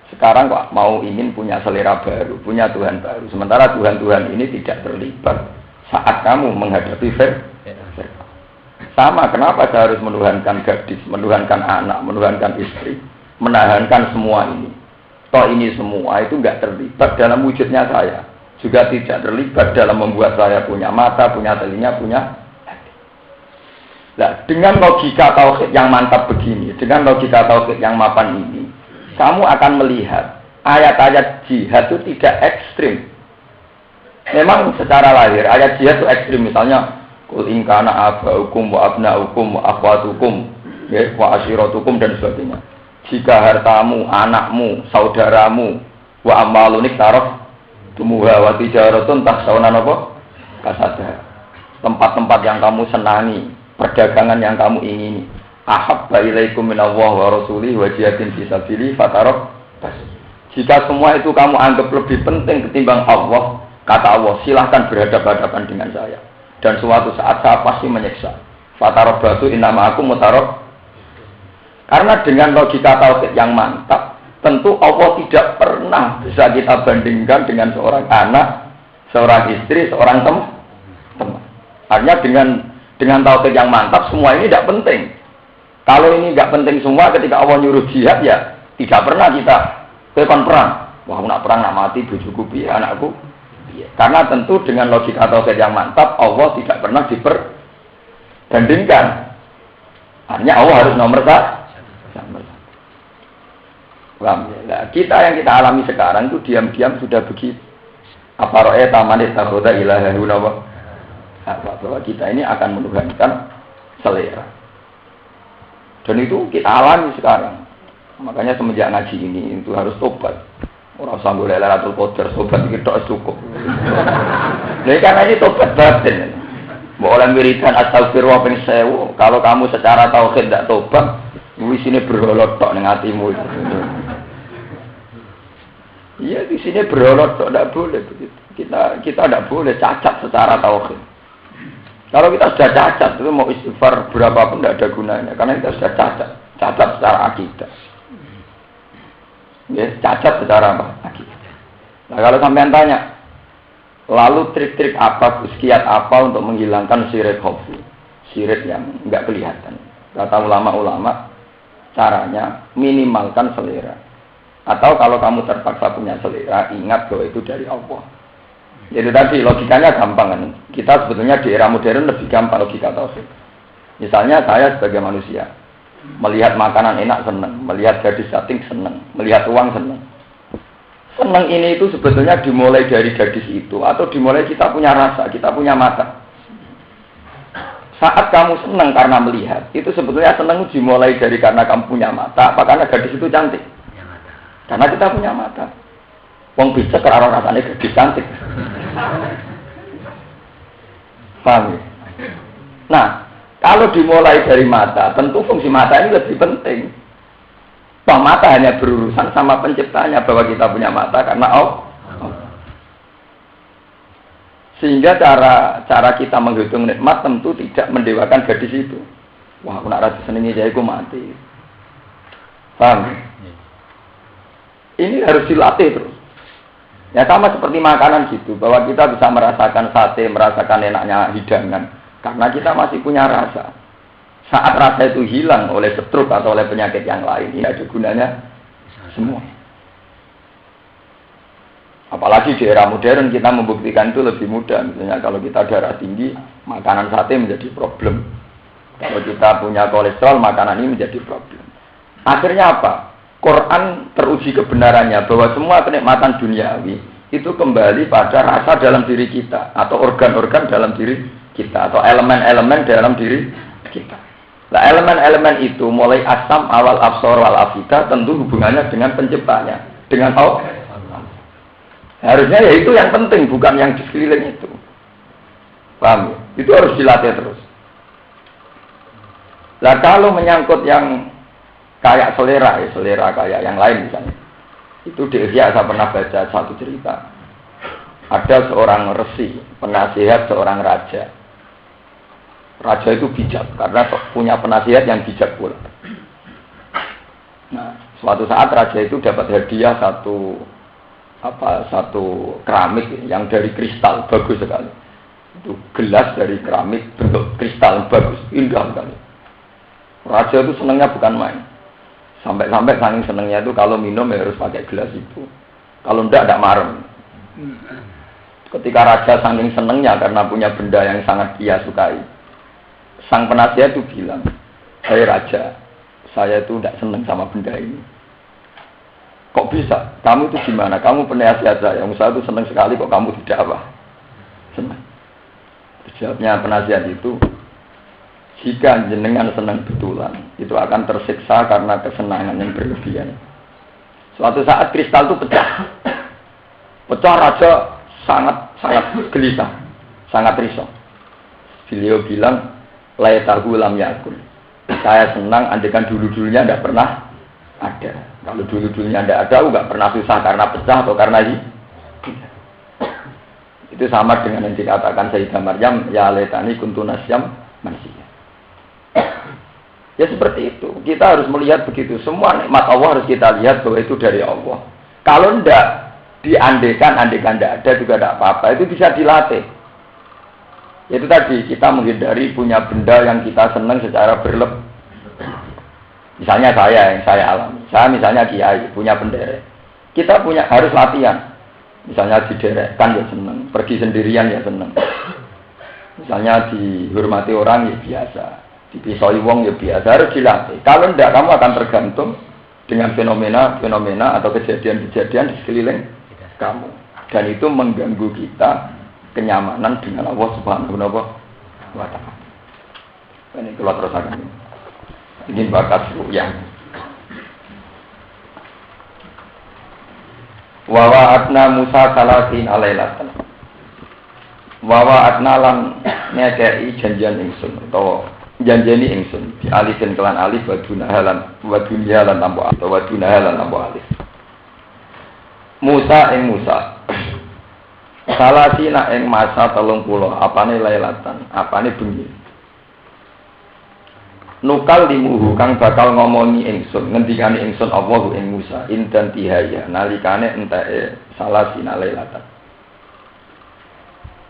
[SPEAKER 1] Sekarang kok mau ingin punya selera baru, punya Tuhan baru. Sementara Tuhan-Tuhan ini tidak terlibat saat kamu menghadapi sama, kenapa saya harus menuhankan gadis, menuhankan anak, menuhankan istri, menahankan semua ini. Toh ini semua itu nggak terlibat dalam wujudnya saya. Juga tidak terlibat dalam membuat saya punya mata, punya telinga, punya nah, dengan logika tauhid yang mantap begini, dengan logika tauhid yang mapan ini, kamu akan melihat ayat-ayat jihad itu tidak ekstrim. Memang secara lahir ayat jihad itu ekstrim, misalnya qul in kana abaukum wa abnaukum wa akhwatukum wa ashiratukum dan sebagainya. Jika hartamu, anakmu, saudaramu, wa amalunik taraf tumuha wa tijaratun takhshawna apa? Kasada. Tempat-tempat yang kamu senangi, perdagangan yang kamu ingini, ahabba ilaikum minallahi wa rasulihi wa jihadin fi sabilihi fatarab. Jika semua itu kamu anggap lebih penting ketimbang Allah, kata Allah, silahkan berhadapan-hadapan dengan saya. Dan suatu saat saya pasti menyiksa. Fatarabatu innama aku mutarab. Karena dengan logika tauhid yang mantap, tentu Allah tidak pernah bisa kita bandingkan dengan seorang anak, seorang istri, seorang teman. Artinya dengan tauhid yang mantap, semua ini tidak penting. Kalau ini tidak penting semua, ketika Allah nyuruh jihad, ya tidak pernah kita tekan perang. Wah, nak perang, nak mati, bojoku piye, anakku piye. Karena tentu dengan logika tauhid yang mantap, Allah tidak pernah diperbandingkan. Artinya Allah harus nomor satu. Nah, kita yang kita alami sekarang itu diam-diam sudah begitu. Apa roe taman itakhoda ilahahu nawa? Bahwa kita ini akan menuhankan selera. Dan itu kita alami sekarang. Makanya semenjak ngaji ini itu harus tobat. Orang sambil Lailatul Qadar tobat iki tok cukup. Nah, karena ini tobat batin. Mau orang wiridan astagfirullah ping 1000, kalau kamu secara tauhid tidak tobat, di sini berolot tok ning atimu. Iya, di sini berolot tok tidak boleh begitu. Kita tidak boleh cacat secara tauhid. Kalau kita sudah cacat, itu mau istighfar berapapun tidak ada gunanya. Karena kita sudah cacat secara akidah. Ya, cacat secara apa? Akidah. Nah, kalau sampean tanya, lalu trik-trik apa, kiat apa untuk menghilangkan syirik khafi? Syirik yang enggak kelihatan. Kata ulama-ulama, caranya minimalkan selera. Atau kalau kamu terpaksa punya selera, ingat bahwa itu dari Allah. Jadi tadi logikanya gampang kan. Kita sebetulnya di era modern lebih gampang logika tauhid. Misalnya saya sebagai manusia melihat makanan enak senang, melihat gadis cantik senang, melihat uang senang. Senang ini itu sebetulnya dimulai dari gadis itu atau dimulai kita punya rasa, kita punya mata. Saat kamu senang karena melihat, itu sebetulnya senang dimulai dari karena kamu punya mata, apa karena gadis itu cantik? Karena kita punya mata. Wong bisa kerana rasanya gadis cantik. Paham ya? Nah, kalau dimulai dari mata, tentu fungsi mata ini lebih penting. Toh mata hanya berurusan sama penciptanya bahwa kita punya mata karena Allah. Sehingga cara kita menghitung nikmat tentu tidak mendewakan gadis itu. Wah, aku nak rasa senengnya jadi aku mati. Paham? Ini harus dilatih terus. Ya sama seperti makanan gitu, bahwa kita bisa merasakan sate, merasakan enaknya hidangan, karena kita masih punya rasa. Saat rasa itu hilang oleh stroke atau oleh penyakit yang lain, ini ada gunanya semua. Apalagi di era modern kita membuktikan itu lebih mudah. Misalnya kalau kita darah tinggi, makanan sate menjadi problem. Kalau kita punya kolesterol, makanan ini menjadi problem. Akhirnya apa? Quran teruji kebenarannya bahwa semua kenikmatan duniawi itu kembali pada rasa dalam diri kita atau organ-organ dalam diri kita atau elemen-elemen dalam diri kita. Nah, elemen-elemen itu mulai asam, awal, absor, wal afida tentu hubungannya dengan penciptanya, dengan Allah. Harusnya ya itu yang penting, bukan yang di sekeliling itu. Paham? Itu harus dilatih terus. Nah, kalau menyangkut yang kayak selera, ya selera kayak yang lain misalnya. Itu di Ihya saya pernah baca satu cerita. Ada seorang resi, penasihat seorang raja. Raja itu bijak karena punya penasihat yang bijak pula. Nah, suatu saat raja itu dapat hadiah satu keramik yang dari kristal bagus sekali. Itu gelas dari keramik bentuk kristal bagus, indah sekali. Raja itu senangnya bukan main. Sampai saking senangnya itu kalau minum ya harus pakai gelas itu. Kalau tidak marem. Ketika raja saking senangnya karena punya benda yang sangat dia sukai, sang penasihat itu bilang, "Hai raja, saya itu tidak senang sama benda ini." "Kok bisa? Kamu itu gimana? Kamu penasihat saya. Saya itu senang sekali kok kamu tidak apa?" "Senang." Jawabnya penasihat itu, "Jika jenengan senang betulan, itu akan tersiksa karena kesenangan yang berlebihan." Suatu saat kristal itu pecah. Pecah, raja sangat gelisah, sangat risau. Beliau bilang, "Laitahu lam yakun." Saya senang andaikan dulu-dulunya tidak pernah ada. Kalau dulu-dulunya tidak ada, nggak pernah susah karena pecah atau karena ini. Itu sama dengan yang dikatakan Sayyidah Maryam, "Ya laitani kuntu nasyam mansiyah." Ya seperti itu. Kita harus melihat begitu. Semua nikmat Allah harus kita lihat bahwa itu dari Allah. Kalau tidak diandekan tidak ada juga tidak apa-apa. Itu bisa dilatih. Itu tadi kita menghindari punya benda yang kita senang secara berlebih. Misalnya yang saya alami. Saya misalnya kiai punya bendera. Kita harus latihan. Misalnya diderekkan ya senang, pergi sendirian ya senang. Misalnya dihormati orang ya biasa, dipisoi wong ya biasa, harus dilatih. Kalau tidak, kamu akan tergantung dengan fenomena atau kejadian-kejadian di sekeliling kamu. dan itu mengganggu kita kenyamanan dengan Allah Subhanahu wa taala. Ini kalau terus akan ini bakat yang wawaatna Musa salasin alailatan wawaatna lan ngekei janjian ingsun atau janjeni ingsun di alifin kelan alif waduna halan tambah atau waduna halan tambah alif Musa salasina ing masa 30 apane lailatan apane bengi nukal limuhu kang bakal ngomongi ingsun ngendikane ingsun Allahu ing Musa indan tihaya nalikane enteke salasina lailatan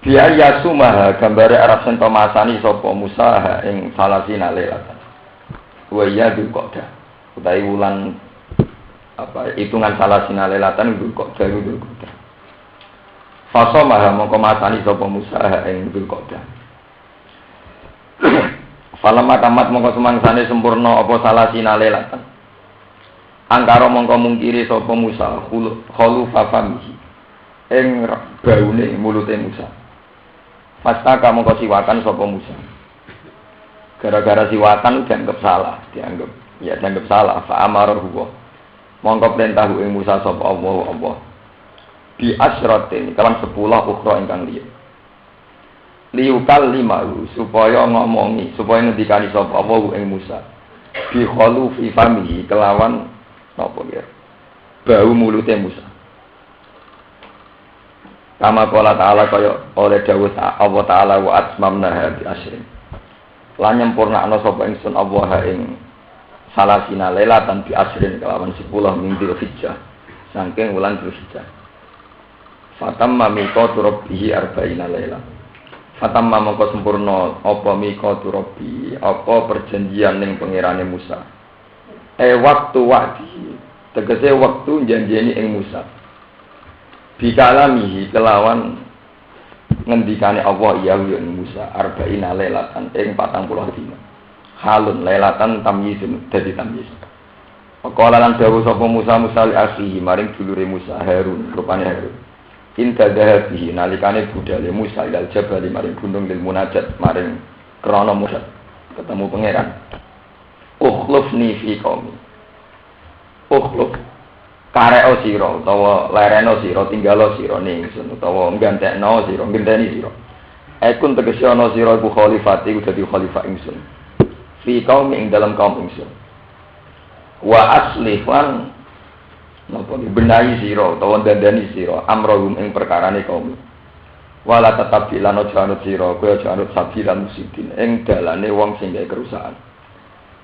[SPEAKER 1] biaya sumaha gambare arep sento masani sapa Musa ing salasina lailatan wa ya dukoda utawi wulan hitungan salasina lailatan dukoda fasamaha mongko masani sapa Musa ing dukoda Falamma tamat mongko semangsane sempurna apa salasina lailatan. Angkara mongko mungkiri sapa Musa khulu fafamihi. Ing baune mulute Musa. Pastaka mongko siwakan sapa Musa. Gara-gara siwakan dianggap salah, dianggap salah. Fa amarahu. Mongko perintah ing Musa sapa Allah. Bi asratin kalan 10 ukhra ingkang liya. Liukal limahu supaya ngomongi supaya ngendikani sapa Allah ing Musa bi khalufi famihi kelawan napa ya bau mulute Musa kama qala ta'ala kaya oleh dawuh Allah taala wa atmamna bi asrin lan nyempurnakno sapa ingsun Allah ing salasina lailatan bi asrin kelawan 10 min Dzulhijjah saking wulan Dzulhijjah fatamma miqatu rabbih arba'ina lailatan Fatamma mongko sempurna apa miqatu rabbi apa perjanjian ning pangerane Musa. Waktu tegese waktu janjeni ing Musa. Bikalamihi kelawan ngendikane Allah ya ing Musa arba'ina lailatan ing 40 dina. Halun lailatan tamyizun dadi tamyiz. Qala lan dawuh sapa Musa li akhihi maring dulure Musa Harun rupane Harun. Inta dahabihi nalikane budale Musa ilal jabal maring gunung lil munajat maring krana Musa ketemu pangeran ukhlufni fi qaumi ukhluf kareo sira utawa lereno sira tinggalo sira ning ingsun utawa nggantekno sira ngenteni sira ekun tegese ana sira iku khalifati dadi khalifah ingsun fi qaumi ing dalam kaum ingsun wa aslihwan napa benahi sira utawa dandani sira amrohum ing perkarane kaum wala tetap lan aja anut sira kowe aja anut sabilan musidin ing dalane wong sing gawe kerusakan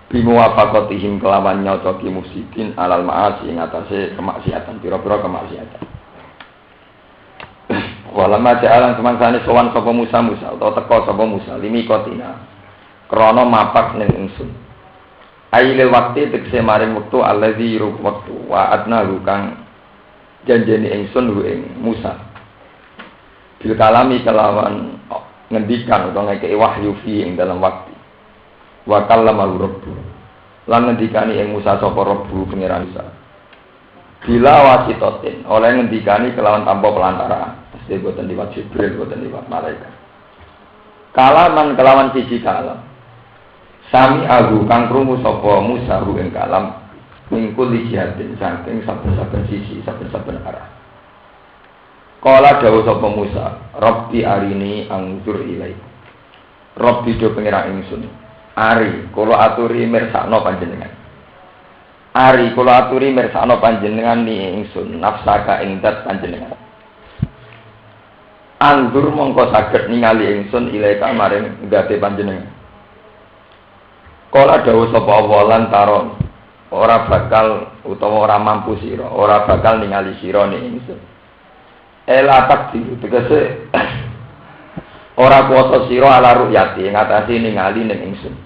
[SPEAKER 1] bimuwafaqatihim kelawan nyocoki musidin alal ma'asi ing atase kemaksiatan pira-pira kemaksiatan walama ja'alan semangsane sowan sapa Musa utawa teka sapa Musa limikotina krana mapak ning ingsun Aile waktu tegese maring wektu allazi ruk wektu wa adnahu kang janjeni ingsun ing Musa. Bil kalami kelawan ngendikan utawa ngekeki wahyu fi ing dalam waktu. Wa kallama rabbu. Lan ngendikani ing Musa sapa rabbu pangeran Musa. Bila wasitotin oleh ngendikani kelawan tanpa pelantara. Mesti boten liwat Jibril boten liwat malaikat. Kalaman kelawan siji kalam. Sami agu kang krungu sapa Musa ing kalam mingkul jihadin saking saben-saben sisi saben-saben arah. Kala dawuh sapa Musa, Rabbi arini angzur ilai. Rabbi do pengira ingsun. Ari kula aturi mirsakno panjenengan. Ari kula aturi mirsakno panjenengan ni ingsun nafsaka ing dat panjenengan. Anggur mongko saged ningali ingsun ilai maring ngate panjenengan. Kala dawuh sapa Allah lan taron ora bakal utawa ora mampu sira ora bakal ningali sira ning ingsun ela takdir tegese ora kuwasa sira ala ru'yati ngatasi ningali ning ingsun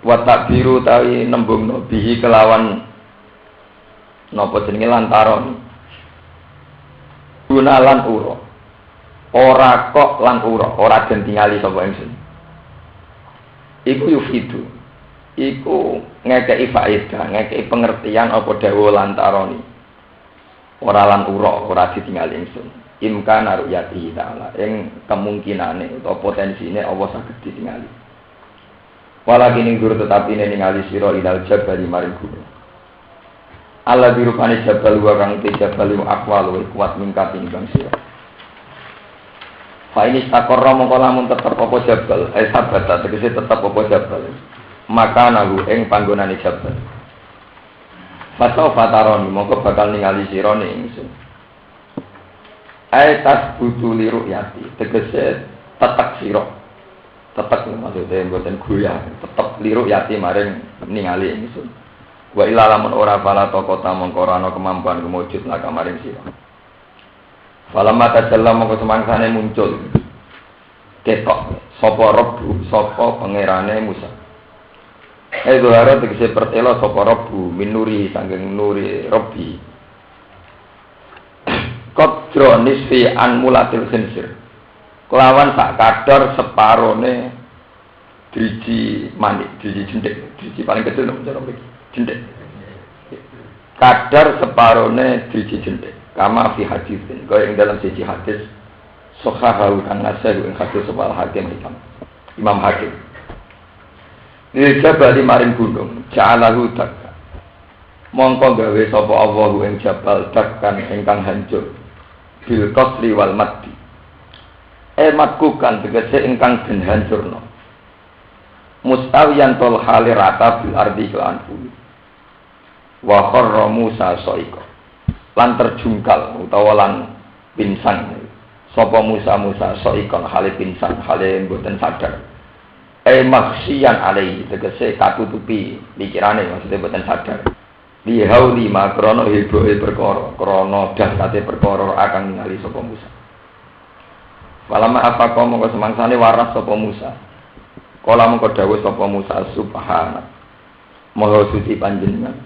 [SPEAKER 1] wa takbiru tawi nembungno bihi kelawan napa jenenge lantaron gunalan ura ora kok lan ora den tingali sapa ingsun iku yufidu iku ngekei faedah ngekei pengertian apa dawuh lantaroni ora lan ora ditinggal ingsun imkan ru'yati ta'ala ing kemungkinane utawa potensine Allah saged ditingali walakin ing guru tetapi ningali sira ilal jabal maring gunung Allah dirupani jabal wa kang jabal akwal wa kuat mingkat timbang sira fa ini sakorra mongko lamun tetep apa jabal sabata tegese tetep apa jabal maka nahu ing panggonane jabal fasau fataron mongko bakal ningali sira ning ingsun tas butuh liru yati tegese tetek sira tetek maksudnya mboten goyah tetep liru yati maring ningali ingsun wa ila lamun ora bala kota mongko ora ana kemampuan kemujud laka maring sira falamma tajalla mongko semangsane muncul ketok sapa Rabbu sapa pangerane Musa Zuhara tegese pertelo sapa Rabbu minuri sanging nuri Rabbi Kodro nisfi an mulatil khinsir kelawan sak kadar separone driji manik driji jendek driji paling kecil cara mriki jendek kadar separone driji jendek kama fi hadisin kaya ing dalam siji hadis sahahu kang nasih ing hadis sebal hakim Imam Hakim Jabal maring gunung ja'alahu dakka mongko gawe sapa Allah ing jabal dakkan ingkang hancur bil qasri wal maddi matkukan tegese ingkang den hancurna mustawiyan tol hali rata bil ardi lan bumi wa kharra Musa saika lan terjungkal utawa lan pinsang sapa Musa saika hale pinsang hale mboten sadar maksian alai tegese katutupi pikirane maksudnya mboten sadar li hauli ma krana heboe perkara krana dahsate perkara akan ningali sapa Musa walama apa kok mongko semangsane waras sapa Musa kala mongko dawuh sapa Musa subhana maha suci panjenengan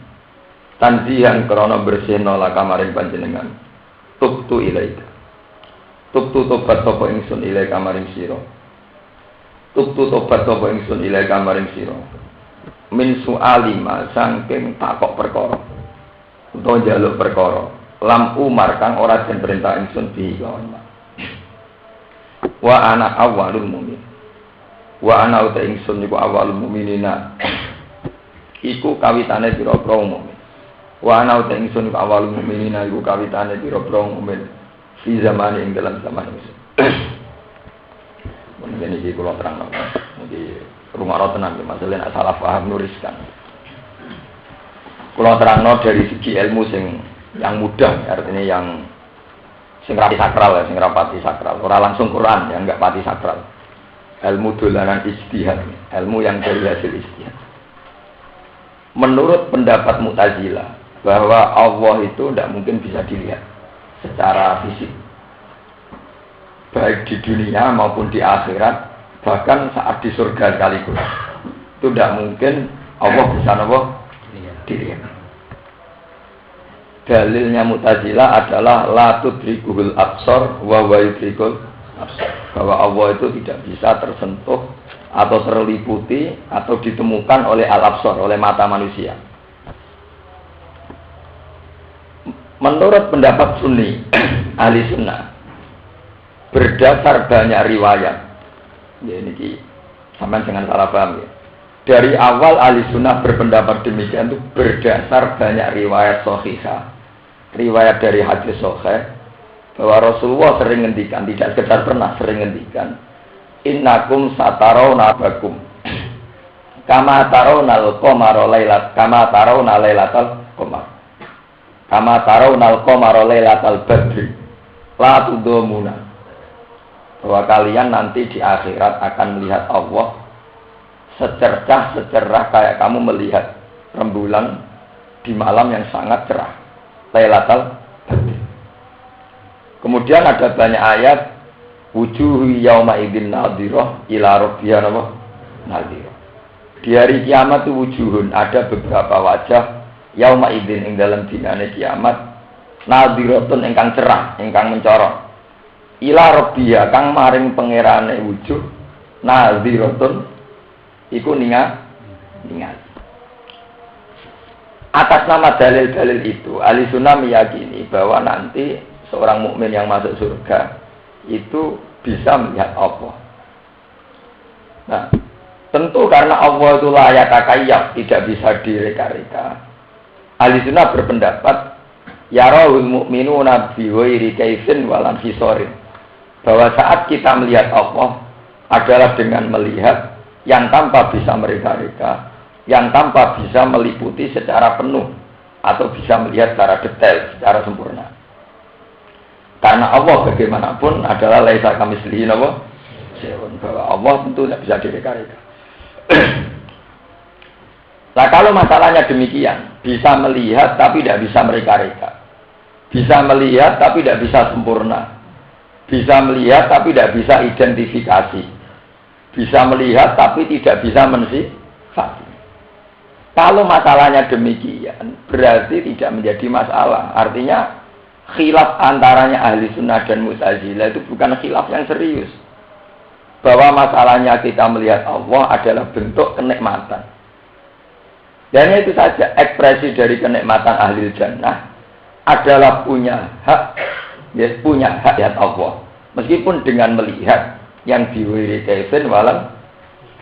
[SPEAKER 1] tanzihan krana bersihna laka maring panjenengan tubtu ilaika tubtu tobat sapa ingsun ilaika maring sira Tuktu tobat sapa ingsun ilaika maring sira min su'alima saking takok perkara utawa njaluk perkara lam umar kang ora den perintah ingsun diiwan wa ana awwalul mukmin wa ana uta ingsun iku awwalul mukminina iku kawitane pira-pira mukmin wa ana uta ingsun iku awwalul mukminina iku kawitane pira-pira mukmin fi zaman ing dalam zaman ingsun ini di pulau terang, di rumah roh tenang, masalah salah paham nuriskan. Pulau terang dari segi ilmu yang mudah, artinya yang sing rapati sakral, sing rapati sakral. Orang langsung Quran, yang enggak pati sakral. Ilmu dolanan ijtihad, ilmu yang dari hasil ijtihad. Menurut pendapat Mu'tazilah bahwa Allah itu tidak mungkin bisa dilihat secara fisik. Baik di dunia maupun di akhirat, bahkan saat di surga sekaligus itu tidak mungkin Allah bisa dilihat. Dalilnya Mu'tazilah adalah la tudrikuhul absar wa huwa yudrikul absar, bahwa Allah itu tidak bisa tersentuh atau terliputi atau ditemukan oleh al-absar, oleh mata manusia. Menurut pendapat Sunni ahli sunnah, berdasar banyak riwayat, ya ini sampai dengan salah paham ya. Dari awal ahli sunnah berpendapat demikian itu berdasar banyak riwayat sahihah, riwayat dari hadis sahih bahwa Rasulullah sering ngendikan, tidak sekedar pernah sering ngendikan, innakum satarawna bakum, kama tarawnal qamara lailat, kama tarawna lailatal qamar, kama tarawnal qamara lailatal badri, la tudamuna. Bahwa kalian nanti di akhirat akan melihat Allah secercah kayak kamu melihat rembulan di malam yang sangat cerah, Lailatul Badri. Kemudian ada banyak ayat wujuhu yauma idzin nadhirah ila rabbiha nadhirah. Di hari kiamat itu wujuhun, ada beberapa wajah yauma idzin ing dalam dinane kiamat nadhiratun ingkang cerah, ingkang mencorong. Ila rabbiya kang maring pangerane wujuh nadhiratun iku ningali. Atas nama dalil-dalil itu, ahli sunnah meyakini bahwa nanti seorang mukmin yang masuk surga itu bisa melihat Allah. Nah, tentu karena Allah itu layak takayyaf, tidak bisa direka-reka. Ahli sunnah berpendapat yarahul mu'minuna bi ghairi kaifin walan fisorin, bahwa saat kita melihat Allah adalah dengan melihat yang tanpa bisa mereka-reka, yang tanpa bisa meliputi secara penuh atau bisa melihat secara detail, secara sempurna. Karena Allah bagaimanapun adalah laisa kamitslihi syai'un, bahwa Allah tentu tidak bisa direka-reka. Nah, kalau masalahnya demikian, bisa melihat tapi tidak bisa mereka-reka, bisa melihat tapi tidak bisa sempurna, bisa melihat tapi tidak bisa identifikasi, bisa melihat tapi tidak bisa mensifati. Kalau masalahnya demikian, berarti tidak menjadi masalah. Artinya khilaf antaranya ahli sunnah dan mu'tazilah itu bukan khilaf yang serius. Bahwa masalahnya kita melihat Allah adalah bentuk kenikmatan. Dan itu saja, ekspresi dari kenikmatan ahli jannah adalah punya hak lihat Allah. Meskipun dengan melihat yang diwiri kaifin walam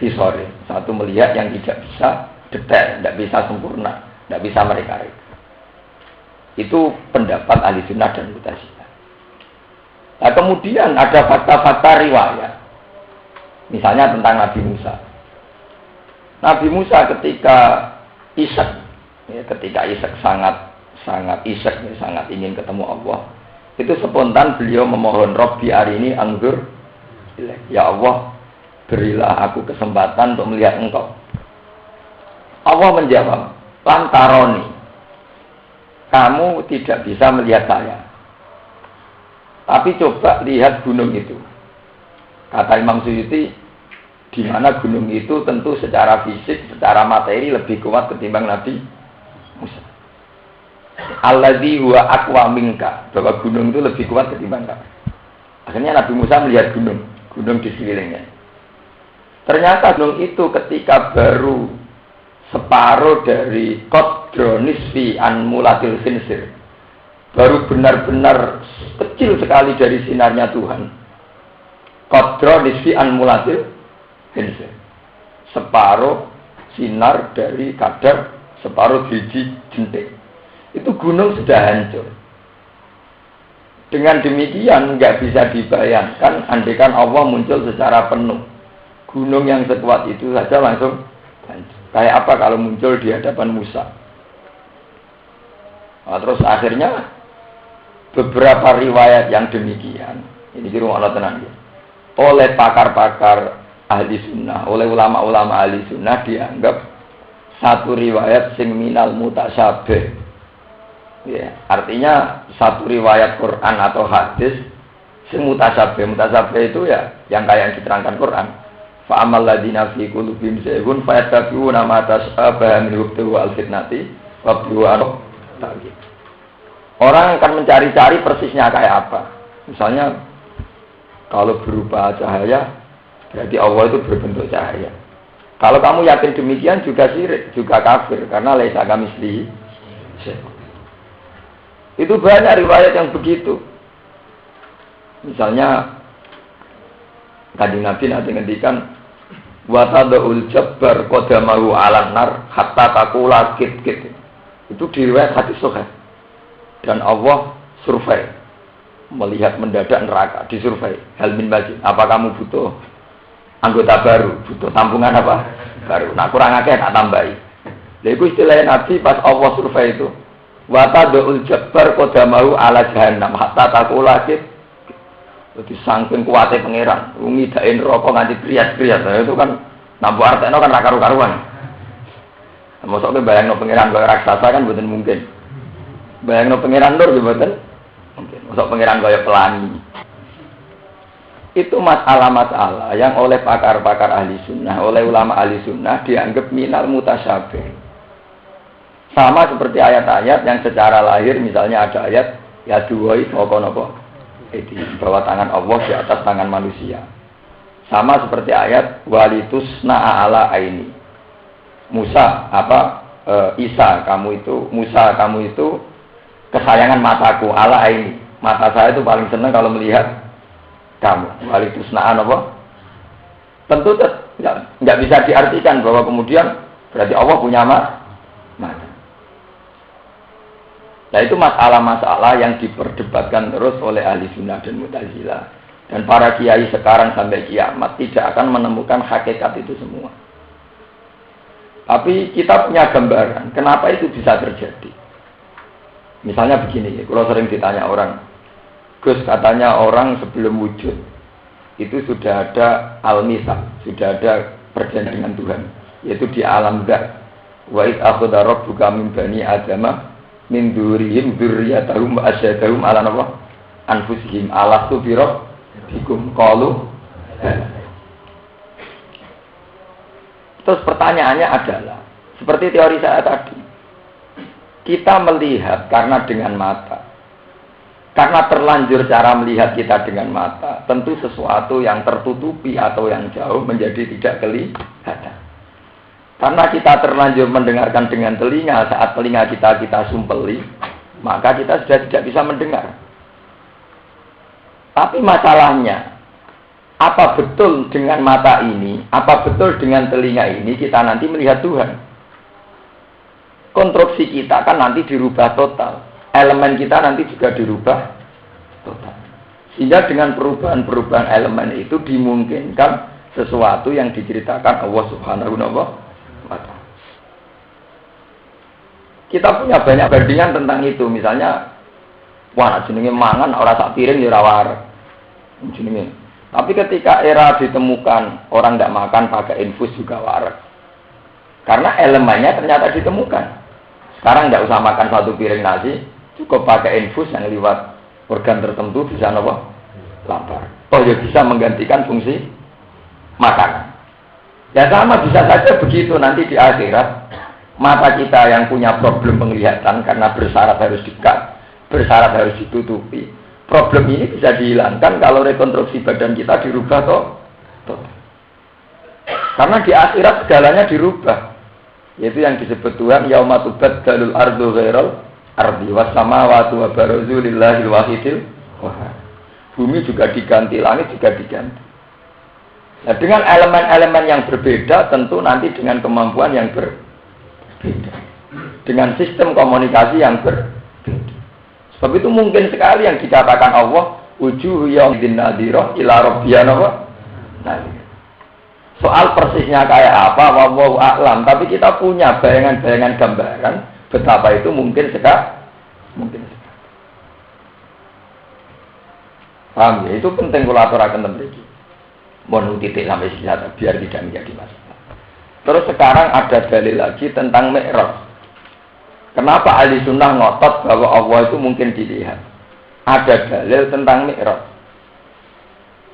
[SPEAKER 1] fisorin. Satu melihat yang tidak bisa detail, tidak bisa sempurna, tidak bisa mereka-reka. Itu pendapat ahli sunnah dan mu'tazilah. Nah, kemudian ada fakta-fakta riwayat. Misalnya tentang Nabi Musa. Nabi Musa ketika Isyak, sangat ingin ketemu Allah, itu spontan beliau memohon, Robbi arini anzur ilaik. Ya Allah, berilah aku kesempatan untuk melihat Engkau. Allah menjawab, lantaroni, kamu tidak bisa melihat saya. Tapi coba lihat gunung itu. Kata Imam Suyuti, di mana gunung itu tentu secara fisik, secara materi lebih kuat ketimbang Nabi Musa. Alladzi huwa aqwa minka, bahwa gunung itu lebih kuat ketimbang kamu. Akhirnya Nabi Musa melihat gunung di sekelilingnya. Ternyata gunung itu ketika baru separuh dari qadra nisfi an mulatil khinsir, baru benar-benar kecil sekali dari sinarnya Tuhan. Qadra nisfi an mulatil khinsir, separuh sinar dari kadar separuh biji jentik. Itu gunung sudah hancur. Dengan demikian nggak bisa dibayangkan andaikan Allah muncul secara penuh, gunung yang sekuat itu saja langsung hancur. Kayak apa kalau muncul di hadapan Musa? Nah, terus akhirnya beberapa riwayat yang demikian, ini di rumah tenang ya, oleh pakar-pakar ahli sunnah, oleh ulama-ulama ahli sunnah dianggap satu riwayat sing minal mutasyabih. Ya, artinya satu riwayat Quran atau hadis sing mutasyabih. Mutasyabih itu ya yang kayak yang diterangkan Quran. Fa'amal ladina fi qulubihim zaygun fayattabi'una ma tashabaha min ibtigha al-fitnati wa ibtigha ta'wil. Orang akan mencari-cari persisnya kayak apa. Misalnya kalau berupa cahaya, berarti Allah itu berbentuk cahaya. Kalau kamu yakin demikian juga syirik, juga kafir, karena laisa kamitslihi syai'. Itu banyak riwayat yang begitu. Misalnya Kanjeng Nabi nanti ngendikan wa tadul jabbar qadamahu 'alan nar hatta taqula kit. Itu di riwayat hadis sahih. Dan Allah survei, melihat mendadak neraka, disurvei. Hal min majid, apa kamu butuh anggota baru, butuh tampungan apa baru? Nah, kurang akeh tak tambahi. Lha iku istilah Nabi pas Allah survei itu. Wa tadul jabbar qadamahu 'ala jahannam hatta taqula kit. Jadi saking kuatnya pangeran, ngidain rokok nganti kriat-kriat, nah, itu kan nampu artekno kan karu-karuan. Mosok bayangno pangeran kaya raksasa kan mboten mungkin. Bayangno pangeran nur mboten mungkin. Mosok pangeran kaya pelangi. Itu masalah-masalah yang oleh pakar-pakar ahli sunnah, oleh ulama ahli sunnah dianggap minal mutasyabih. Sama seperti ayat-ayat yang secara lahir, misalnya ada ayat ya duwai fawqa napa di bawah tangan Allah di atas tangan manusia. Sama seperti ayat walitusna ala aini. Musa Isa, kamu itu Musa, kamu itu kesayangan mataku, ala ini. Mata saya itu paling senang kalau melihat kamu. Wali tusnaan apa? Tentu nggak bisa diartikan bahwa kemudian berarti Allah punya mata. Nah itu masalah-masalah yang diperdebatkan terus oleh ahli sunnah dan Mu'tazilah. Dan para kiai sekarang sampai kiamat tidak akan menemukan hakikat itu semua. Tapi kita punya gambaran, kenapa itu bisa terjadi. Misalnya begini, kalau sering ditanya orang, Gus katanya orang sebelum wujud, itu sudah ada al-mitsaq, sudah ada perjanjian dengan Tuhan, yaitu di alam dzat. Wa id akhadha rabbuka min bani adama min dzurriyyihim dzurriyyatahum wa asyhadahum ala anfusihim alastu bi rabbikum qalu. Terus pertanyaannya adalah, seperti teori saya tadi, kita melihat karena dengan mata. Karena terlanjur cara melihat kita dengan mata, tentu sesuatu yang tertutupi atau yang jauh menjadi tidak kelihatan. Karena kita terlanjur mendengarkan dengan telinga, saat telinga kita sumpeli, maka kita sudah tidak bisa mendengar. Tapi masalahnya, apa betul dengan mata ini, apa betul dengan telinga ini kita nanti melihat Tuhan? Konstruksi kita kan nanti dirubah total. Elemen kita nanti juga dirubah total. Sehingga dengan perubahan-perubahan elemen itu dimungkinkan sesuatu yang diceritakan Allah Subhanahu wa ta'ala. Kita punya banyak bandingan tentang itu. Misalnya, wah jenenge mangan ora sak piring ya ora wareg. Jenenge. Tapi ketika era ditemukan orang tidak makan pakai infus juga waras. Karena elemennya ternyata ditemukan. Sekarang tidak usah makan satu piring nasi, cukup pakai infus yang lewat organ tertentu bisa lapar. Oh ya bisa menggantikan fungsi makanan. Ya sama bisa saja begitu nanti di akhirat. Mata kita yang punya problem penglihatan karena bersyarat harus dekat, bersyarat harus ditutupi. Problem ini bisa dihilangkan kalau rekonstruksi badan kita dirubah toh. Karena di akhirat segalanya dirubah. Yaitu yang disebut Tuhan yauma tubaddalul ardu ghairal ardi was samawati wa barazu lillahil wahidil qahhar. Bumi juga diganti, langit juga diganti. Nah, dengan elemen-elemen yang berbeda tentu nanti dengan kemampuan yang berbeda. Dengan sistem komunikasi yang berbeda. Sebab itu mungkin sekali yang dikatakan Allah wujuh yaumidin nadhirah ila rabbiha nadhirah. Soal persisnya kayak apa wallahu a'lam, tapi kita punya bayangan-bayangan gambaran betapa itu mungkin sekali. Paham ya? Itu penting kula aturaken mriki. Mohon titik sampai sisa biar tidak menjadi masalah. Terus sekarang ada dalil lagi tentang Mi'raj. Kenapa ahli sunnah ngotot bahwa Allah itu mungkin dilihat? Ada dalil tentang Mi'raj.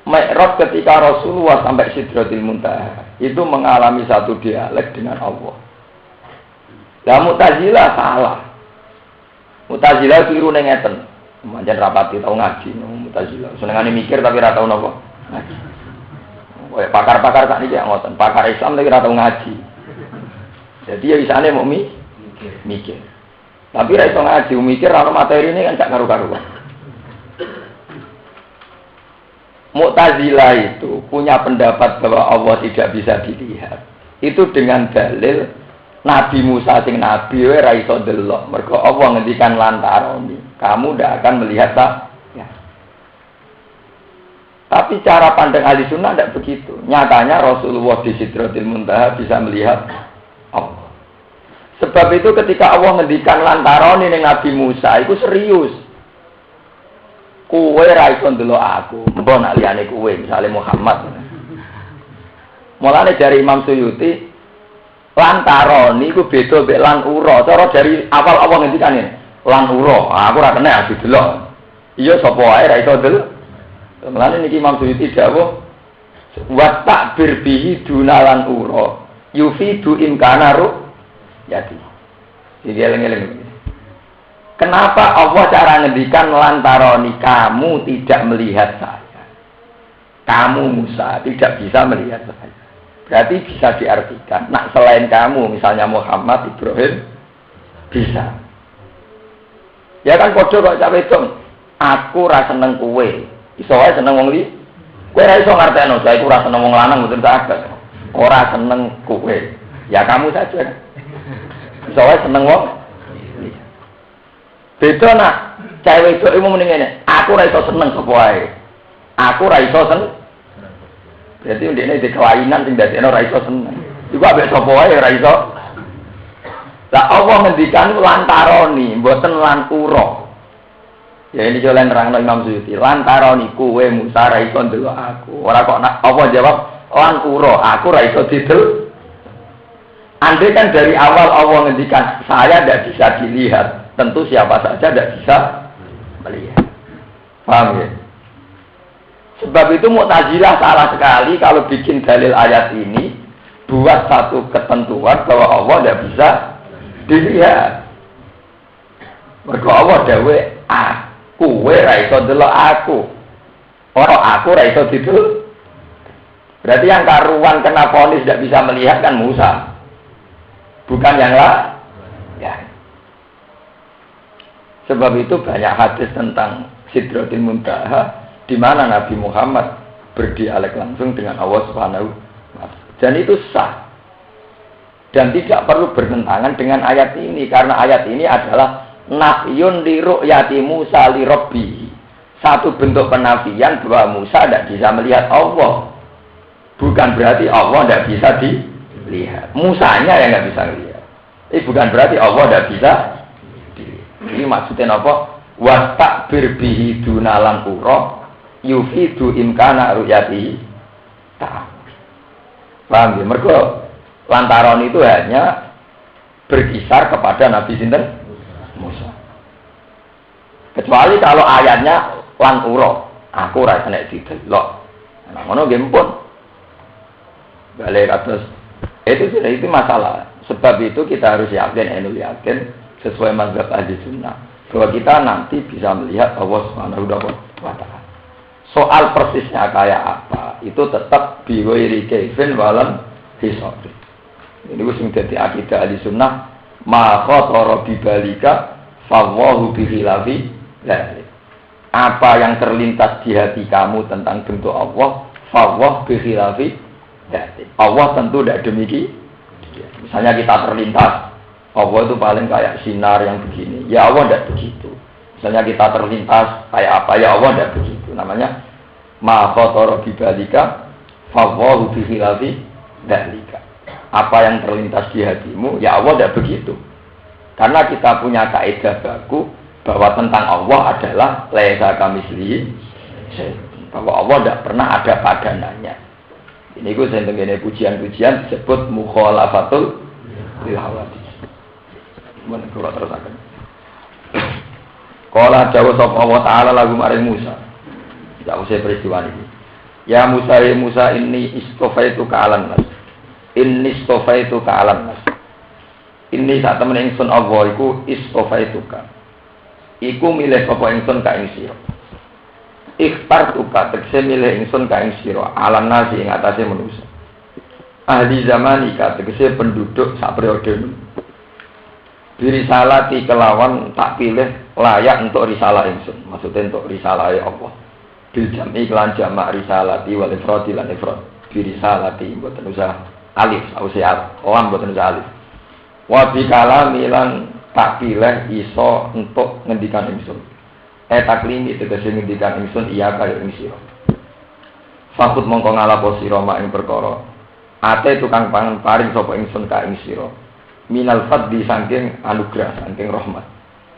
[SPEAKER 1] Mi'raj ketika Rasulullah sampai Sidratil Muntaha itu mengalami satu dialek dengan Allah. Lah Mu'tazilah salah. Mu'tazilah keliru ning ngeten. Pancen rapati tau ngaji Mu'tazilah. Senengane mikir tapi ora tau napa ngaji. Kowe pakar-pakar sak niki ngoten, pakar Islam tapi ora tau ngaji. Jadi ya isane mau mikir. Tapi ra iso ngaji mikir ora materi ini kan gak karu-karuan. Mu'tazilah itu punya pendapat bahwa Allah tidak bisa dilihat. Itu dengan dalil Nabi Musa sing nabi wae ra iso delok. Mergo Allah ngendikan lantaroni, kamu ndak akan melihat ya. Tapi cara pandang ahli sunnah tidak begitu. Nyatanya Rasulullah di Sidratil Muntaha bisa melihat Allah. Sebab itu ketika Allah ngendikan lantaroni ning Nabi Musa itu serius. Kowe ra iso ndelok aku, mbok nak liyane kowe, misale Muhammad. Mulane dari Imam Suyuti, lantaroni iku beda mek lan ura. Cara dari awal Allah ngendikan ini, lan ura. Aku ora kena didelok. Iya sapa wae ra iso ndelok. Mulane niki Imam Suyuti dawuh wa ta'bir bihi dunalan ura. Yufidu imkana jadi, eling-eling. Kenapa Allah cara ngendikan lantaroni kamu tidak melihat saya? Kamu Musa tidak bisa melihat saya. Berarti bisa diartikan, nak selain kamu, misalnya Muhammad, Ibrahim, bisa. Ya kan kode kok cawe dong. Aku ra seneng kowe. Iso wae seneng wong li. Kowe ra iso ngartekno, saya iku ra seneng wong lanang mboten tak agak. Ora seneng kowe. Ya kamu saja. Iso wae seneng wong. Beda nak cawe itu ilmu mending ngene. Aku ra iso seneng sapa wae. Aku ra iso seneng. Jadi ndekne di kelainan sing dadekno ra iso seneng. Iku ambek sapa wae ra iso. Lah Allah ngendikan lantaroni, mboten lan ura. Ya ini jalan nerangno Imam Suyuti. Lantaroni kowe Musa ra iso ndelok aku. Ora kok apa jawab lan ura, aku ra iso didel. Andai kan dari awal Allah ngendikan saya tidak bisa dilihat, tentu siapa saja tidak bisa melihat. Paham ya? Sebab itu Mu'tazilah salah sekali kalau bikin dalil ayat ini buat satu ketentuan bahwa Allah tidak bisa dilihat. Mergo Allah dawe aku ra iso delok aku. Ora aku ra iso didel. Berarti yang karuan kena vonis tidak bisa melihat kan Musa. Bukan yang lain. Ya. Sebab itu banyak hadis tentang Sidratul Muntaha di mana Nabi Muhammad berdialek langsung dengan Allah Subhanahu wa Ta'ala. Dan itu sah. Dan tidak perlu bertentangan dengan ayat ini karena ayat ini adalah nafyun li ru'yati Musa li rabbi. Satu bentuk penafian bahwa Musa tidak bisa melihat Allah. Bukan berarti Allah tidak bisa dilihat. Musanya yang tidak bisa melihat. Ini bukan berarti Allah tidak bisa dilihat. Ini maksudnya apa? Wastakbir bihi dunalan ura yufidu imkana ru'yati ta'am. Paham ya? Mergo lantaran itu hanya berkisar kepada Nabi sinten Musa. Kecuali kalau ayatnya lan ura, aku ra kena didelok. Nah, ngono nggih pun. Balik atas itu masalah. Sebab itu kita harus yakin sesuai mazhab ahli sunnah bahwa kita nanti bisa melihat Allah Subhanahu wa Ta'ala. Soal persisnya kayak apa itu tetap biwairi kaifin walam hisab. Ini sing dadi akidah ahli sunnah ma khatara bibalika fawahu bihilafi dzalik. Apa yang terlintas di hati kamu tentang bentuk Allah fawah bihilafi dzalik. Allah tentu tidak demikian. Misalnya kita terlintas Allah itu paling kayak sinar yang begini. Ya Allah tidak begitu. Misalnya kita terlintas kayak apa, ya Allah tidak begitu. Namanya ma khatara bibalika fawahu bihilafi dzalika. Apa yang terlintas di hatimu, ya Allah tidak begitu. Karena kita punya kaidah baku bahwa tentang Allah adalah laisa kamitslihi syai'un. Bahwa Allah tidak pernah ada padanannya. Ini gue sendiri pujian-pujian disebut mukhalafatul lil hawadits. Mun kula terusaken. Qala dawu sapa Allah taala lagu maring Musa. Tidak usah peristiwa ini. Ya Musa, ya Musa, ini istofaituka alan nas. Ini istofaituka alan nas. Ini saat temen ingsun Allah iku istofaituka. Iku milih sapa ingsun ka ing sira. Ikhtartuka tegese milih ingsun ka ing sira alan nas ing atase manusia. Ahli zamanika tegese penduduk sak periode. Birisalati kelawan tak pilih layak untuk risalah ingsun. Maksudnya untuk risalah Allah. Bil jam'i kelan jamak risalati wal ifradi lan ifrad. Birisalati mboten usah alif, usah lam mboten usah alif. Wa bi kalami lan tak pilih iso untuk ngendikan ingsun. Taklimi tegese ngendikan ingsun iya kaya ing sira. Fakut mongko ngalapo sira mak ing perkara. Ate tukang pangan paring sapa ingsun ka ing sira. Minal fadli saking anugerah saking rahmat.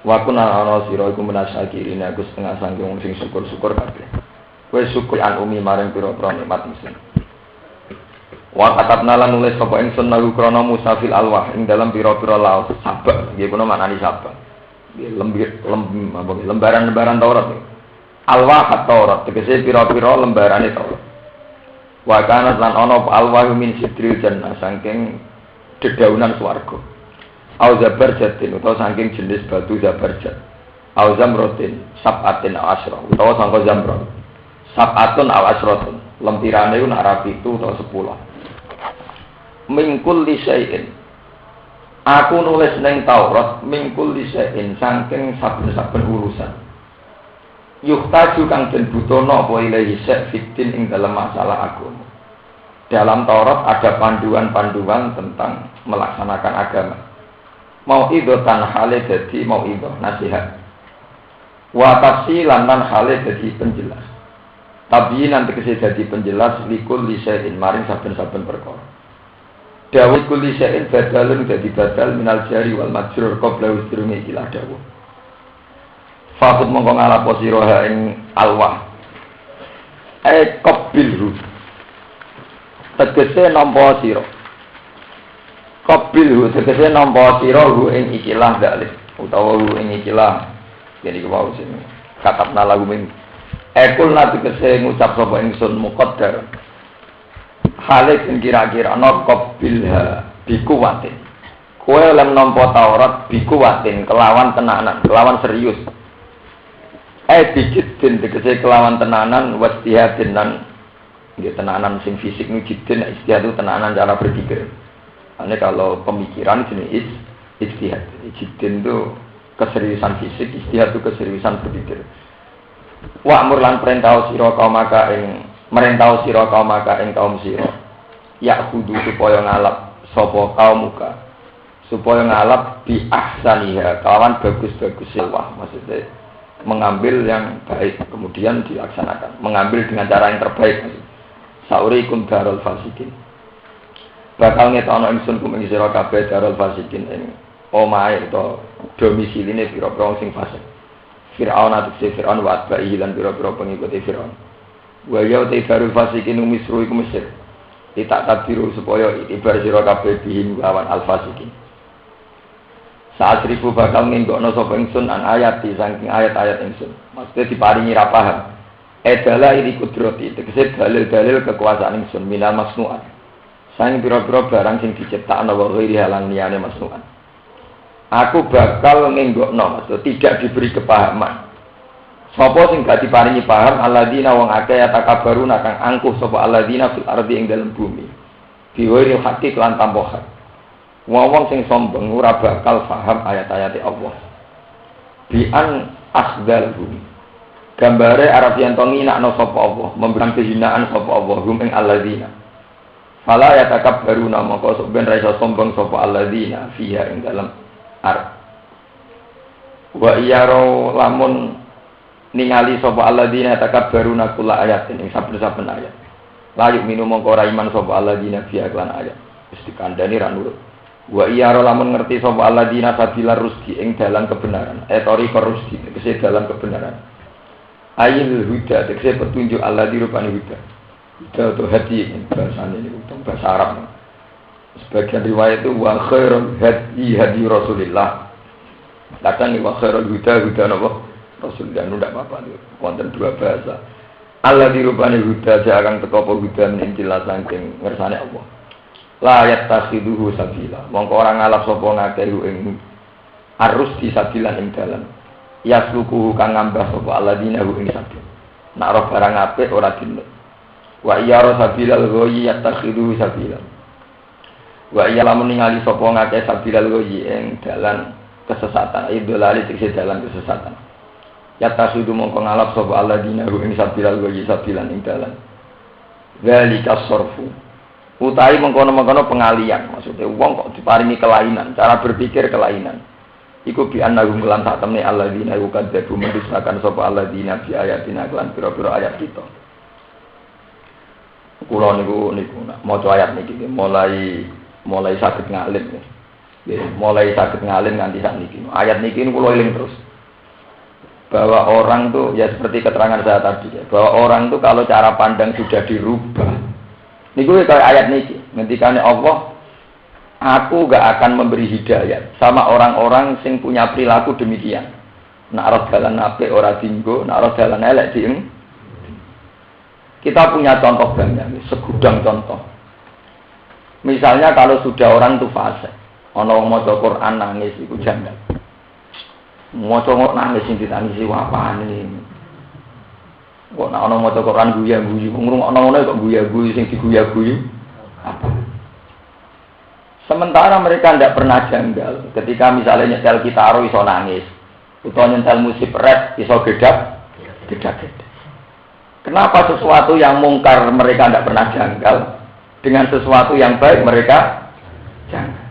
[SPEAKER 1] Wa kunna ana sira iku menasakirin aku setengah saking sing syukur-syukur kabeh. Kowe syukur an umi maring pira-pira nikmat ingsun. Wa katabna lan nulis sapa ingsun lagu krana Musa fil alwah ing dalam pira-pira laut sabak nggih kuna maknani sabak. Nggih lembaran-lembaran Taurat. Alwah Taurat tegese pira-pira lembarane Taurat. Wa kana lan ana alwah min sidril jannah saking dedaunan swarga. Au zabarjatin utawa saking jenis batu zabarjat. Au zamrotin sabatin asra utawa sangka zamrot. Sabatun aw asratun. Lempirane ku nak rapi itu utawa 10. mingkul lisain. Aku nulis neng Taurat mingkul lisain saking saben-saben urusan. Yuhtaju kang den butono apa ilahi fitin ing dalam masalah agama. Dalam Taurat ada panduan-panduan tentang melaksanakan agama. Mau itu tan hale jadi mau itu nasihat. Wa tafsilan lan hale jadi penjelas. Tapi nanti kesih jadi penjelas likul lisain maring saben-saben perkara. Dawuh kul lisain badalun jadi badal minal jari wal majrur qabla usrumi ilah dawuh. Fakut mongko ngalapo sira ing alwah. Qabilhu. Tegese nampa sira. Qabilhu tegese nampa sira ing ikilah dalil utawa ing ikilah jadi kawau sini katabna lagu min ekul nanti tegese ngucap sapa ingsun muqaddar hale sing kira-kira ana qabilha bikuwatin kowe lem nampa Taurat bikuwatin kelawan tenanan kelawan serius dijidin tegese kelawan tenanan wastihadin lan nggih tenanan sing fisik nu jidin istihad itu tenanan cara berpikir. Ini kalau pemikiran jenis ijtihad. Ijtihad itu keseriusan fisik, ijtihad itu keseriusan berpikir. Wa amur lan perintah sira kaum maka ing merintah sira kaum maka ing kaum sira. Ya kudu supaya ngalap sapa kaum muka. Supaya ngalap bi ahsaniha, kawan bagus-bagus wah maksudnya mengambil yang baik kemudian dilaksanakan. Mengambil dengan cara yang terbaik maksudnya. Saurikum darul fasikin. Bakal ngetono ingsun kum ing sira kabeh darul fasikin ing omahe utawa domisiline pira-pira sing fasik. Firaun atuse Firaun wa atba'i lan pira-pira pengikuti Firaun. Wa ya te darul fasikin misru iku Mesir. Ditak tabiru supaya itibar sira kabeh bihim lawan al fasikin. Saat ribu bakal nginggokno sapa ingsun an ayat saking ayat-ayat ingsun. Maksudnya diparingi ra paham. Edala ini kudrati, tegese dalil-dalil kekuasaan ingsun minal masnu'at. Saing pira-pira barang sing diciptakno wa ghairi halang liyane masnu'at. Aku bakal ngenggokno, maksud tidak diberi kepahaman. Sapa sing gak diparingi paham alladzina wong akeh atakabaruna kang angkuh sapa alladzina fil ardi ing dalem bumi. Biwiri hakik lan tanpa hak. Wong sing sombong ora bakal paham ayat-ayat Allah. Bi'an akhdalhum. Gambare Arab yang tongi nakno sapa Allah, memberikan kehinaan sapa Allah hum ing alladzina. Fala yatakabbaruna maka sok ben ra iso sombong sapa alladzina fiha ing dalam Arab. Wa iyaro lamun ningali sapa alladzina yatakabbaruna kula ayatin ing saben-saben ayat. Layu minum mongko ora iman sapa alladzina fiha lan ayat. Wis dikandani ra nurut. Wa iyaro lamun ngerti sapa alladzina sabilar rusdi ing dalan kebenaran. Etori korusdi tegese dalan kebenaran. Ayil huda, tegese petunjuk Allah di rupane huda. Huda atau hadi, bahasa ini untuk bahasa Arab. Sebagian riwayat itu wa khairul hadi hadi Rasulillah. Kadang wa khairul huda napa? Rasulullah nu ndak apa-apa itu. Wonten dua bahasa. Allah di rupane huda jarang teko apa huda menjelas saking ngersane Allah. La yattakhidhuhu sabila. Mongko ora ngalap sapa ngakeh ing arus di sabila ing dalan. Yaslukuhu kang ngambah sapa alladzina hu ing sabil. Nak roh barang apik ora dinut. Wa iya rasabilal ghayyi yatakhidu sabila. Wa iya lamun ningali sapa ngakeh sabilal ghayyi ing dalan kesesatan, idolali tegese dalan kesesatan. Yatakhidu mongko ngalap sapa alladzina hu ing sabilal ghayyi sabilan ing dalan. Zalika sarfu. Utahi mengkono-mengkono pengalian, maksudnya wong kok diparingi kelainan, cara berpikir kelainan. Iku bi annahum lan sak temne alladzina yukadzabu mendustakan sapa alladzina bi ayatina lan pira-pira ayat kita. Kula niku maca ayat niki mulai saged ngalim. Nggih, mulai saged ngalim nganti sak niki. Ayat niki kula eling terus. Bahwa orang tuh ya seperti keterangan saya tadi ya, bahwa orang tuh kalau cara pandang sudah dirubah. Niku kayak ayat niki, ngendikane Allah aku gak akan memberi hidayah sama orang-orang sing punya perilaku demikian. Nak roh dalan apik ora dinggo, nak roh dalan elek dieng. Kita punya contoh banyak, segudang contoh. Misalnya kalau sudah orang itu fasik, ana wong maca Quran nangis iku janggal. Maca nangis sing ditangisi apane. Kok ana maca Quran guya-guyu, ngrungokno ngono kok guya-guyu sing diguya-guyu. Apa? Sementara mereka tidak pernah janggal. Ketika misalnya nyetel kitaro iso nangis, atau nyetel musik rap iso gedak. Kenapa sesuatu yang mungkar mereka tidak pernah janggal, dengan sesuatu yang baik mereka janggal?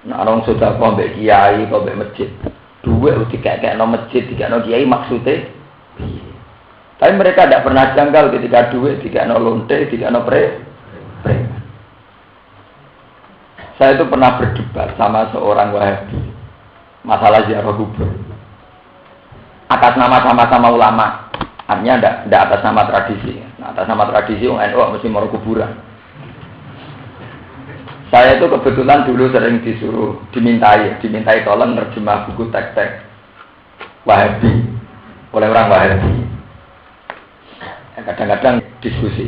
[SPEAKER 1] Nah, orang sudah mbek kiai, mbek masjid, duit dikekekno masjid, dikekekno kiai maksudnya. Tapi mereka tidak pernah janggal ketika duit dikekekno lonte, dikekekno preman. Saya itu pernah berdebat sama seorang Wahabi masalah ziarah kubur. Atas nama sama-sama ulama, artinya tidak atas nama tradisi. Nah, atas nama tradisi orang NU mesti mau kuburan. Saya itu kebetulan dulu sering dimintai tolong nerjemah buku teks-teks Wahabi oleh orang Wahabi. Kadang-kadang diskusi.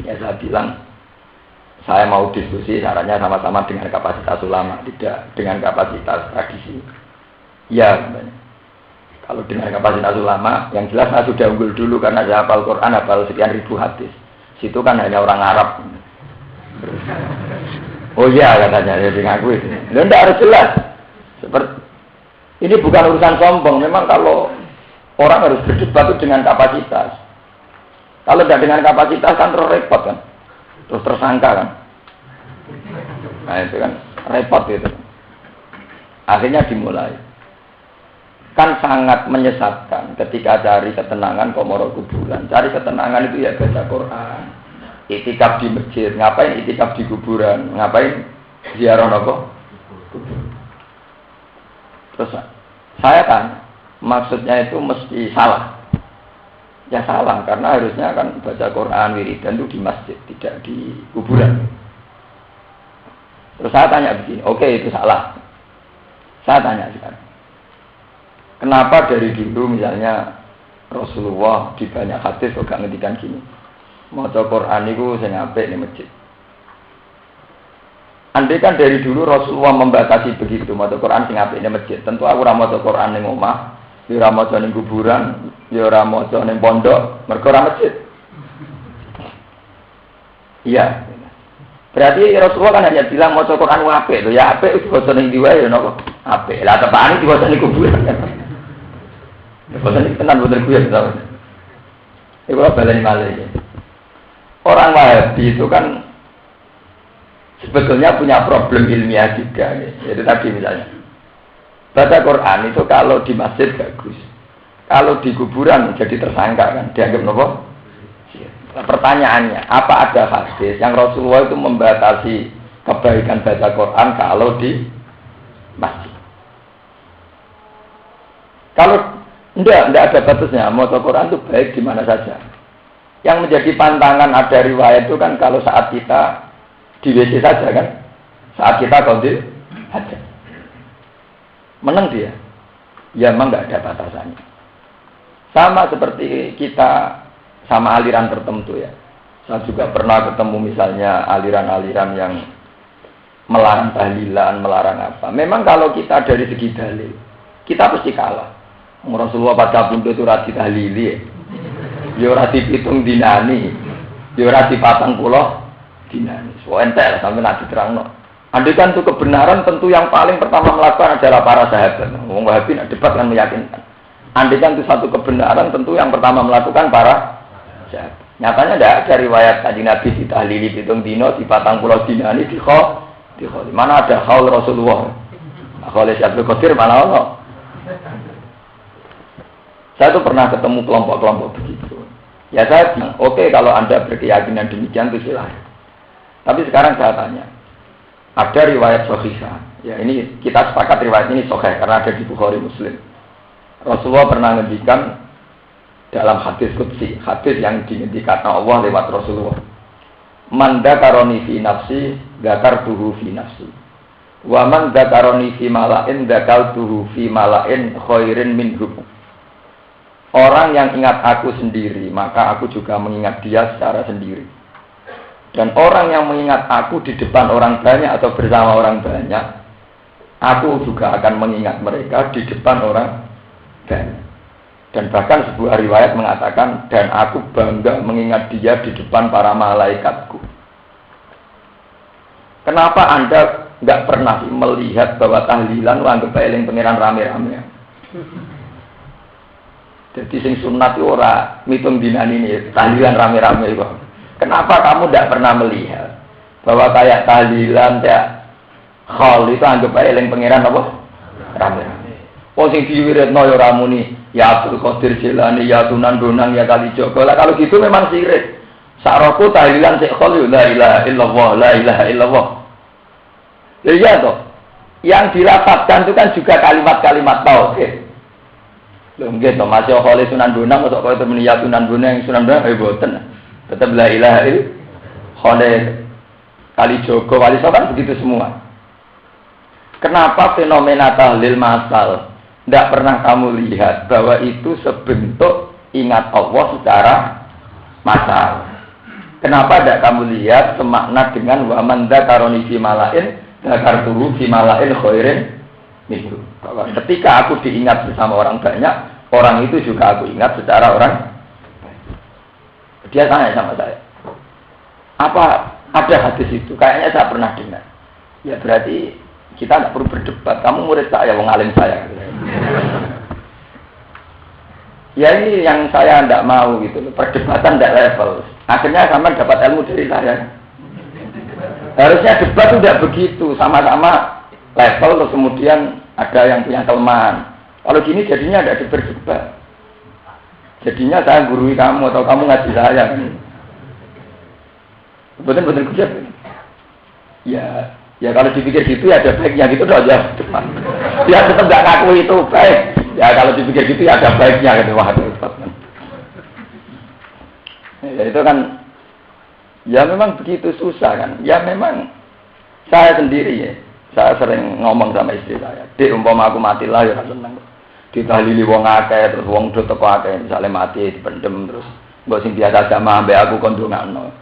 [SPEAKER 1] Ya saya bilang, saya mau diskusi sarannya sama-sama dengan kapasitas ulama, tidak dengan kapasitas tradisi. Ya, kalau dengan kapasitas ulama, yang jelas saya sudah unggul dulu karena saya hafal Quran, hafal sekian ribu hadis. Situ kan hanya orang Arab. Oh iya katanya, ya dengan aku itu. Tidak harus jelas. Seperti ini bukan urusan sombong. Memang kalau orang harus berdebat itu dengan kapasitas. Kalau tidak dengan kapasitas kan terus repot kan. Terus tersangka kan. Nah itu kan repot itu. Akhirnya dimulai. Kan sangat menyesatkan ketika cari ketenangan kok moro kuburan. Cari ketenangan itu ya baca Quran. Itikaf di masjid. Ngapain itikaf di kuburan? Ngapain ziarah nopo? Terus saya kan maksudnya itu mesti salah. Ya salah, karena harusnya kan baca Quran, wiridan itu di masjid, tidak di kuburan. Terus saya tanya begini, oke itu salah. Saya tanya sekarang, kenapa dari dulu misalnya Rasulullah di banyak hadis kok gak ngendikan gini, maca Quran itu sing apik di masjid. Andai kan dari dulu Rasulullah membatasi begitu, maca Quran sing apik di masjid, tentu aku ora maca Quran ning omah. Ya ora maca ning kuburan, ya ora maca ning pondok, mergo ora masjid. Iya. Berarti Rasulullah kan hanya bilang maca Quran apik lho, ya apik diwaca ning ndi wae ya napa? Apik. Lah tepane diwaca ning kuburan kan. Ya boten tenan boten kuwi ya. Iku baleni malih. Orang Wahabi itu kan sebetulnya punya problem ilmiah juga. Jadi tadi misalnya baca Quran itu kalau di masjid bagus, kalau di kuburan jadi tersangka kan, dianggap nopo. Pertanyaannya, apa ada hadis yang Rasulullah itu membatasi kebaikan baca Quran kalau di masjid? Kalau tidak ada batasnya, baca Quran itu baik di mana saja. Yang menjadi pantangan ada riwayat itu kan kalau saat kita di WC saja kan, saat kita kondil hajat. Menang dia, ya memang nggak ada batasannya. Sama seperti kita sama aliran tertentu ya. Saya juga pernah ketemu misalnya aliran-aliran yang melarang tahlilan, melarang apa. Memang kalau kita dari segi dalil, kita pasti kalah. Rasulullah pada bunda itu rati tahlili, ya rati pitung dinani, ya rati patang pulau dinani. So entek sampai nanti terang no. Andai kan itu kebenaran, tentu yang paling pertama melakukan adalah para sahabat. Wong Wahabi nak debat kan meyakinkan. Andai kan itu satu kebenaran, tentu yang pertama melakukan para sahabat. Nyatanya tidak ada riwayat Kanjeng Nabi ditahlili pitung dino di patang pulau dinani di khol. Mana ada khaul Rasulullah? Khaul Syaikhul Qadir mana Allah? Saya tuh pernah ketemu kelompok-kelompok begitu. Ya saya bilang, oke, kalau Anda berkeyakinan demikian itu silahkan. Tapi sekarang saya tanya. Ada riwayat sahihah. Ya ini kita sepakat riwayat ini sahih karena ada di Bukhari Muslim. Rasulullah pernah ngendikan dalam hadis qudsi, hadis yang dingendikan Allah lewat Rasulullah. Man dzakaroni fi nafsi, dzakartuhu fi nafsi. Wa man dzakaroni fi mala'in, dzakartuhu fi mala'in khairin minhu. Orang yang ingat aku sendiri, maka aku juga mengingat dia secara sendiri. Dan orang yang mengingat aku di depan orang banyak atau bersama orang banyak, aku juga akan mengingat mereka di depan orang banyak. Dan bahkan sebuah riwayat mengatakan, dan aku bangga mengingat dia di depan para malaikatku. Kenapa Anda nggak pernah melihat bahwa tahlilan anggap eling pangeran rame-rame? Jadi sing sunat itu ora mitung dinan ini tahlilan rame-rame kok. Kenapa kamu tidak pernah melihat bahwa kayak tahlilan ya khol itu anggap eling pangeran apa? Rame-rame. Oh sing diwiridno ya ora muni ya Abdul Qadir Jilani ya Sunan Bonang ya Kalijogo. Lah kalau gitu memang sirik. Sakroku tahlilan sik khol la ilaha illallah la ilaha illallah. Ya iya toh. Yang dilafadzkan itu kan juga kalimat-kalimat tauhid. Lho nggih to masih khol Sunan Bonang kok koyo temeni ya Sunan Bonang Sunan Bonang boten. Tetap la ilaha illallah. Kalijogo wali kan begitu semua. Kenapa fenomena tahlil masal tidak pernah kamu lihat bahwa itu sebentuk ingat Allah secara masal? Kenapa tidak kamu lihat semakna dengan wa man dzakaroni fi malain dzakartuhu fi malain khairin minhu? Bahwa ketika aku diingat bersama orang banyak, orang itu juga aku ingat secara orang. Dia tanya sama saya, apa ada hadis itu? Kayaknya saya pernah dengar. Ya berarti kita tidak perlu berdebat. Kamu murid saya, wong alim saya. Ya ini yang saya tidak mau gitu. Perdebatan tidak level. Akhirnya sama dapat ilmu dari saya. Harusnya debat tidak begitu, sama-sama level terus kemudian ada yang punya kelemahan. Kalau gini jadinya tidak berdebat. Jadinya saya gurui kamu atau kamu ngaji saya. Betul-betul kejap. Ya kalau dipikir gitu ya ada baiknya gitu doh aja. Dia tetap nggak ngaku itu baik. Ya kalau dipikir gitu ya ada baiknya gitu. Wah, ya itu kan ya memang begitu susah kan. Ya memang saya sendiri ya. Saya sering ngomong sama istri saya. Dek umpama aku mati lah ya seneng. Ditahlili wong akeh terus wong do teko akeh misale mati dipendem terus mbok sing biasa jamaah mbek aku kon ndongakno.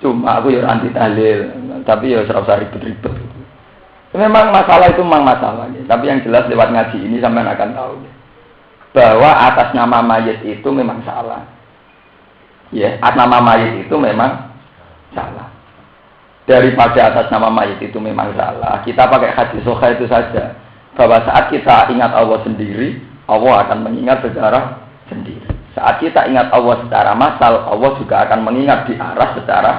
[SPEAKER 1] Cuma aku ya anti tahlil, tapi ya ora usah ribet-ribet. Memang masalah itu memang masalah ya. Tapi yang jelas lewat ngaji ini sampean akan tahu ya. Bahwa atas nama mayit itu memang salah. Ya, atas nama mayit itu memang salah. Daripada atas nama mayit itu memang salah, kita pakai hadis sahih itu saja. Bahwa saat kita ingat Allah sendiri, Allah akan mengingat secara sendiri. Saat kita ingat Allah secara masal, Allah juga akan mengingat di arah secara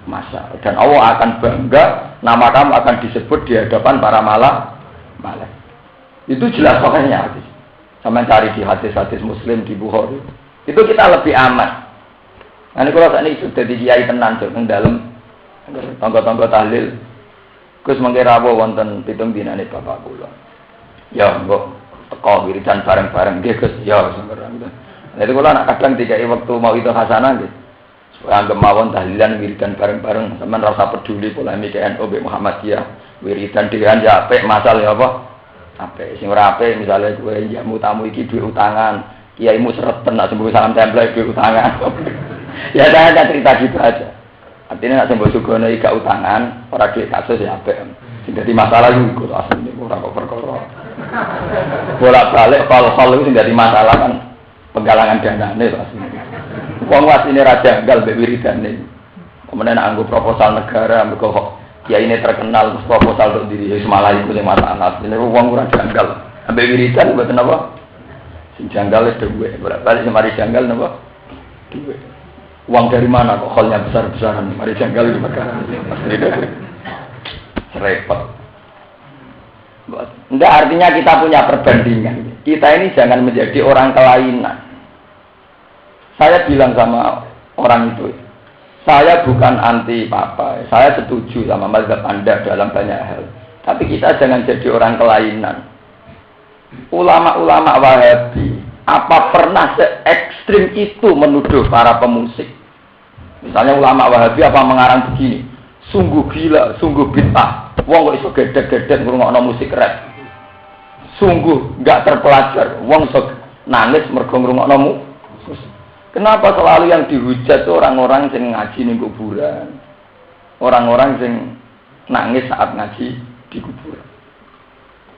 [SPEAKER 1] masal. Dan Allah akan bangga, nama kamu akan disebut di hadapan para malaikat. Itu jelas pokoknya hadis. Sama cari di hadis-hadis Muslim di Bukhari. Itu kita lebih aman. Nah, ini kalau saat ini sudah di kiai tenan yang dalam tangga-tangga tahlil. Gus mengkira wonten pitung dinane bapak kula. Ya, mbok teko wiridan bareng-bareng nggih Gus. Ya, sembarang. Jadi kula nak kadang dikai waktu mau itu hasanah nggih. Supaya anggap mawon tahlilan wiridan bareng-bareng, sampean rasa peduli polemik NU mbek Muhammadiyah. Wiridan dhewean ya apik, masal ya apa? Apik. Sing ora apik misale kowe jamu tamu iki duwe utangan, kiaimu sereten nak sembuh salam tempel duwe utangan. Ya saya ada cerita gitu aja. Artinya nak sembuh sugono iki gak utangan, ora duwe kasus ya apik. Sing dadi masalah iku asline ora kok perkara. Bolak-balik hal-hal itu sing dadi masalah kan penggalangan danane asline. Wong wasine ra janggal mbek wiridane. Kemudian anggo proposal negara mergo kiai ini terkenal terus proposal untuk diri semalah iku sing masalah. Ini wong ora janggal. Ambek wiridan mboten apa? Sing janggal itu duwe. Bolak-balik semari janggal napa? Duwe. Uang dari mana kok halnya besar-besaran? Mari janggal di perkara. Repot. Enggak artinya kita punya perbandingan. Kita ini jangan menjadi orang kelainan. Saya bilang sama orang itu, saya bukan anti apa, saya setuju sama mazhab Anda dalam banyak hal. Tapi kita jangan jadi orang kelainan. Ulama-ulama Wahabi, apa pernah se-ekstrim itu menuduh para pemusik? Misalnya ulama Wahabi apa mengarang begini, sungguh gila, sungguh bid'ah. Wong kok iso gedeg-gedeg ngrungokno musik rap. Sungguh enggak terpelajar. Wong iso nangis mergo ngrungokno musik. Kenapa selalu yang dihujat itu orang-orang yang ngaji di kuburan, orang-orang yang nangis saat ngaji di kuburan?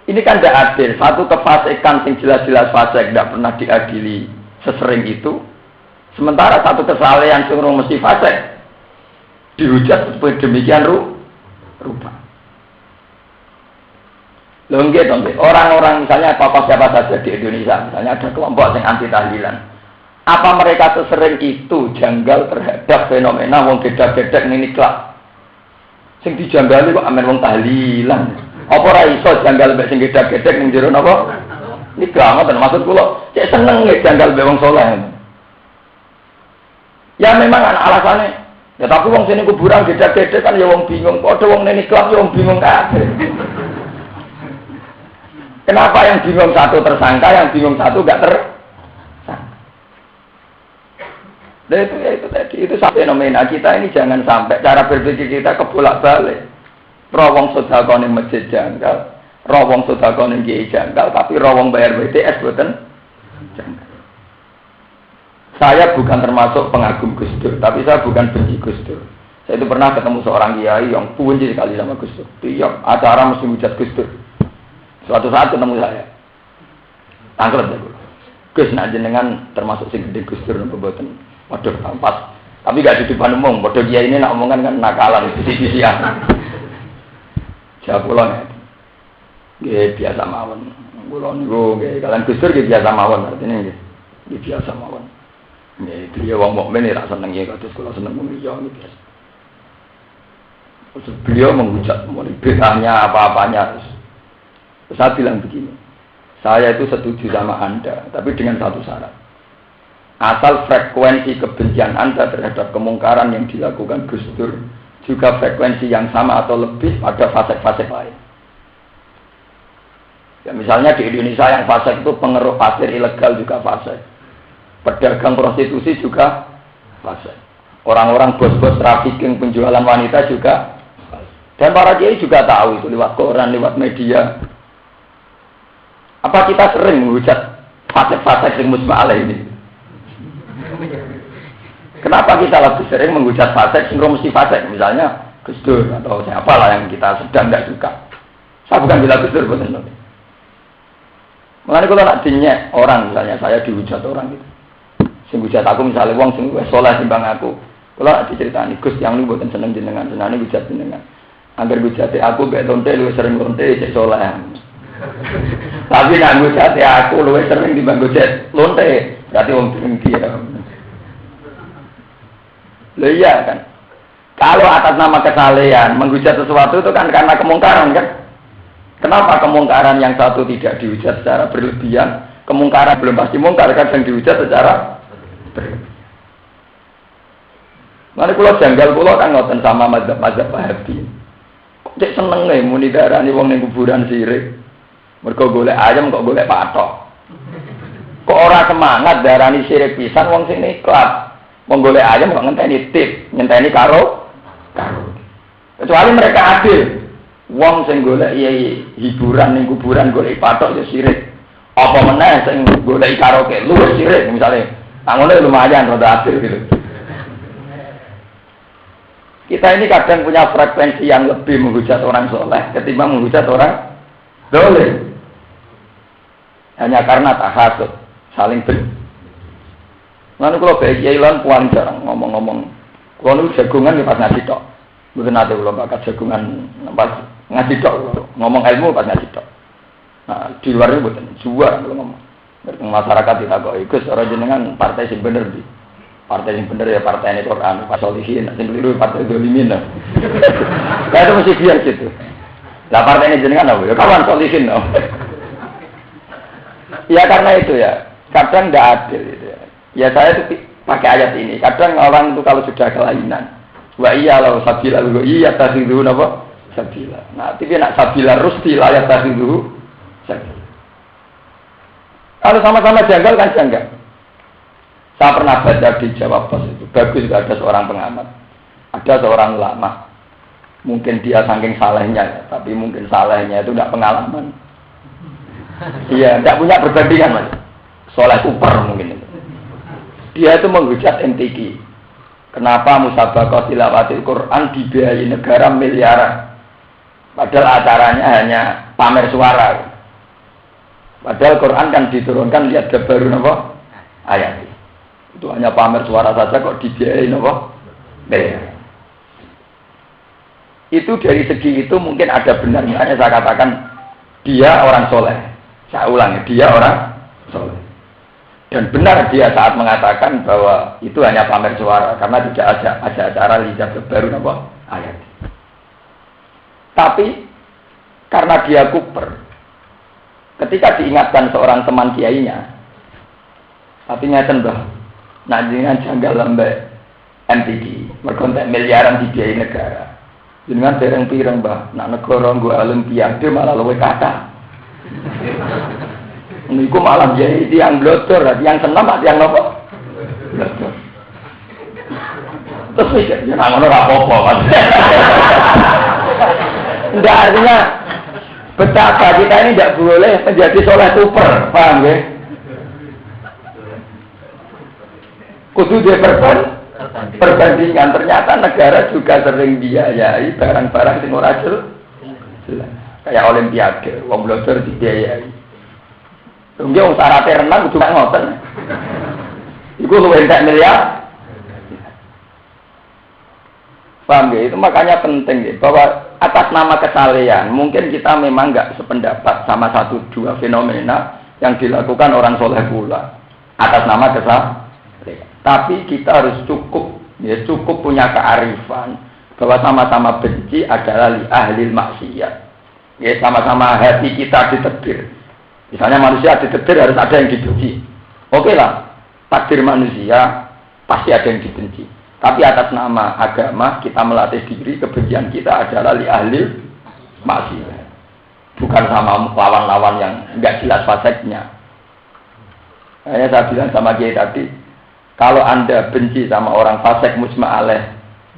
[SPEAKER 1] Ini kan tidak adil. Satu kefasikan yang jelas-jelas fasik tidak pernah diadili sesering itu. Sementara satu kesalahan yang mesti fasik dihujat demikian rupa. Lho nggih to nggih. Orang-orang misalnya apa siapa saja di Indonesia, misalnya ada kelompok yang anti tahlilan. Apa mereka sesering itu janggal terhadap fenomena wong gedhe-gedhe ning nikah? Sing dijanggali kok amen wong tahlilan. Apa ora iso janggal mek sing gedhe-gedhe ning jero napa? Nikah ngoten maksud kula, cek seneng nek janggal mek wong saleh. Ya memang alasannya. Ya tapi wong sini kuburan gedhe-gedhe kan ya wong bingung. Padha wong ning nikah ya wong bingung kabeh. Kenapa yang bingung satu tersangka, yang bingung satu enggak tersangka? Nah itu tadi, itu fenomena kita ini jangan sampai cara berpikir kita kebolak-balik. Rawong sedekah ning masjid janggal, rawong sedekah ning kiai janggal, tapi rawong bayar BTS boten janggal. Saya bukan termasuk pengagum Gus Dur, tapi saya bukan benci Gus Dur. Saya itu pernah ketemu seorang kiai yang benci sekali sama Gus Dur. Tiap acara mesti hujat Gus Dur. Suatu saat ketemu saya, tangklet ya, Gus nak jenengan termasuk sing gede Gus Dur napa mboten? Waduh, pas. Tapi gak di depan umum, padha kiai ini nak omongan kan nakalan sisi-sisian. Jawab kula nek. Nggih biasa mawon. Kula niku nggih kalian Gus Dur nggih biasa mawon artine nggih. Nggih biasa mawon. Nggih dia wong mukmin ora seneng ya kados kula seneng mung iya nggih biasa. Beliau menghujat bid'ahnya apa-apanya. Saya bilang begini, saya itu setuju sama Anda, tapi dengan satu syarat. Asal frekuensi kebencian Anda terhadap kemungkaran yang dilakukan Gus Dur juga frekuensi yang sama atau lebih pada fase-fase lain. Ya misalnya di Indonesia yang fase itu pengeruk pasir ilegal juga fase. Pedagang prostitusi juga fase. Orang-orang bos-bos trafficking penjualan wanita juga fase. Dan para kiai juga tahu itu lewat koran, lewat media. Apa kita sering menghujat fase-fase yang musma'alah ini? Kenapa kita lebih sering menghujat fase yang mesti fase? Misalnya Gus Dur atau siapalah yang kita sedang tidak suka. Saya bukan bilang Gus Dur, betul. Makanya kalau nak dinyek orang, misalnya saya dihujat orang gitu. Sing hujat aku misalnya wong sing wis saleh timbang aku. Kalau nak diceritani Gus yang lu boten seneng jenengan, senane hujat jenengan. Angger hujate aku mek lonte luwih sering lonte cek saleh. Tapi nak hujat aku luwih sering timbang hujat lonte, berarti wong dengki ya. Loh iya kan. Kalau atas nama kesalehan menghujat sesuatu itu kan karena kemungkaran kan. Kenapa kemungkaran yang satu tidak dihujat secara berlebihan, kemungkaran belum pasti mungkar kadang dihujat secara berlebihan. Nanti kalau janggal kalau kan ngoten sama mazhab Wahabi. Kok cek seneng nih muni darani wong ning kuburan sirik. Mergo golek ayam kok golek patok. Kok ora semangat darani sirik pisan wong sing niklat. Wong golek ayam kok ngenteni tip, ngenteni karo. Kecuali mereka adil. Wong sing golek hiburan ning kuburan golek patok ya sirik. Apa meneh sing golek karaoke luwih sirik misale. Angone lumayan rada adil gitu. Kita ini kadang punya frekuensi yang lebih menghujat orang soleh ketimbang menghujat orang dolim. Hanya karena tahasud, saling benci. Lalu kalau baik Ilan puan jarang ngomong-ngomong. Kalau nu jagungan ya pas ngaji tok. Bukan ada kalau bakat jagungan pas ngaji tok. Ngomong ilmu pas ngaji tok. Nah di luar itu bukan jual kalau ngomong. Bertemu masyarakat kita kok ikut orang jenengan partai sing bener di. Partai yang bener ya partai ini Quran, Pak Solihin, sing keliru partai dolimin lah. Nah itu mesti biar gitu. Lah partai ini jenengan apa? Ya kawan Solihin loh. Ya karena itu ya, kadang tidak adil gitu ya. Ya saya itu pakai ayat ini. Kadang orang itu kalau sudah kelainan, wa iya law sabila wa iya tahidu apa? Sabila. Nah, tapi nak sabila rusti layak tahidu sabila. Kalau sama-sama janggal kan janggal. Saya pernah baca di Jawa Pos itu, bagus juga ada seorang pengamat, ada seorang ulama. Mungkin dia saking salehnya, ya, tapi mungkin salehnya itu tidak pengalaman. Iya, tidak punya perbandingan mas. Soleh super mungkin itu. Dia itu menghujat MTQ. Kenapa musabaqah tilawatil Quran dibiayai negara miliaran? Padahal acaranya hanya pamer suara. Padahal Quran kan diturunkan lihat baru apa? Ayat. Itu hanya pamer suara saja kok dibiayai apa? Miliaran. Itu dari segi itu mungkin ada benarnya. Saya katakan dia orang soleh. Saya ulangi, dia orang soleh. Dan benar dia saat mengatakan bahwa itu hanya pamer suara karena tidak ada acara lihat baru apa ayat. Tapi karena dia kuper, ketika diingatkan seorang teman kiainya, artinya tembah, nak dengan janggal lembe MPD, merkontek miliaran dibiayai negara. Dengan pirang-pirang bah, nak negara gua olimpiade malah luwe kata. Niku malah jadi tiang blotor, tiang senam, tiang nopo. Blotor. Terus ya ngono ora apa-apa, Mas. Enggak, artinya betapa kita ini tidak boleh menjadi soleh super, paham ya? Kudu dia perbandingan, ternyata negara juga sering biayai barang-barang sing ora jelas. Kayak olimpiade, wong blotor dibiayai. Tunggu wong syaratnya renang kudu ngoten. Iku luwih entek miliar. Paham ya? Itu makanya penting ya, bahwa atas nama kesalehan mungkin kita memang nggak sependapat sama satu dua fenomena yang dilakukan orang soleh pula atas nama kesalehan. Tapi kita harus cukup punya kearifan bahwa sama-sama benci adalah li ahlil maksiat. Ya, sama-sama hati kita ditebir. Misalnya manusia ditebir harus ada yang dibenci. Oke lah, takdir manusia pasti ada yang dibenci. Tapi atas nama agama kita melatih diri, kebencian kita adalah li ahli maksiat. Bukan sama lawan-lawan yang enggak jelas faseknya. Hanya saya bilang sama Kiai tadi, kalau Anda benci sama orang fasek musma' alaih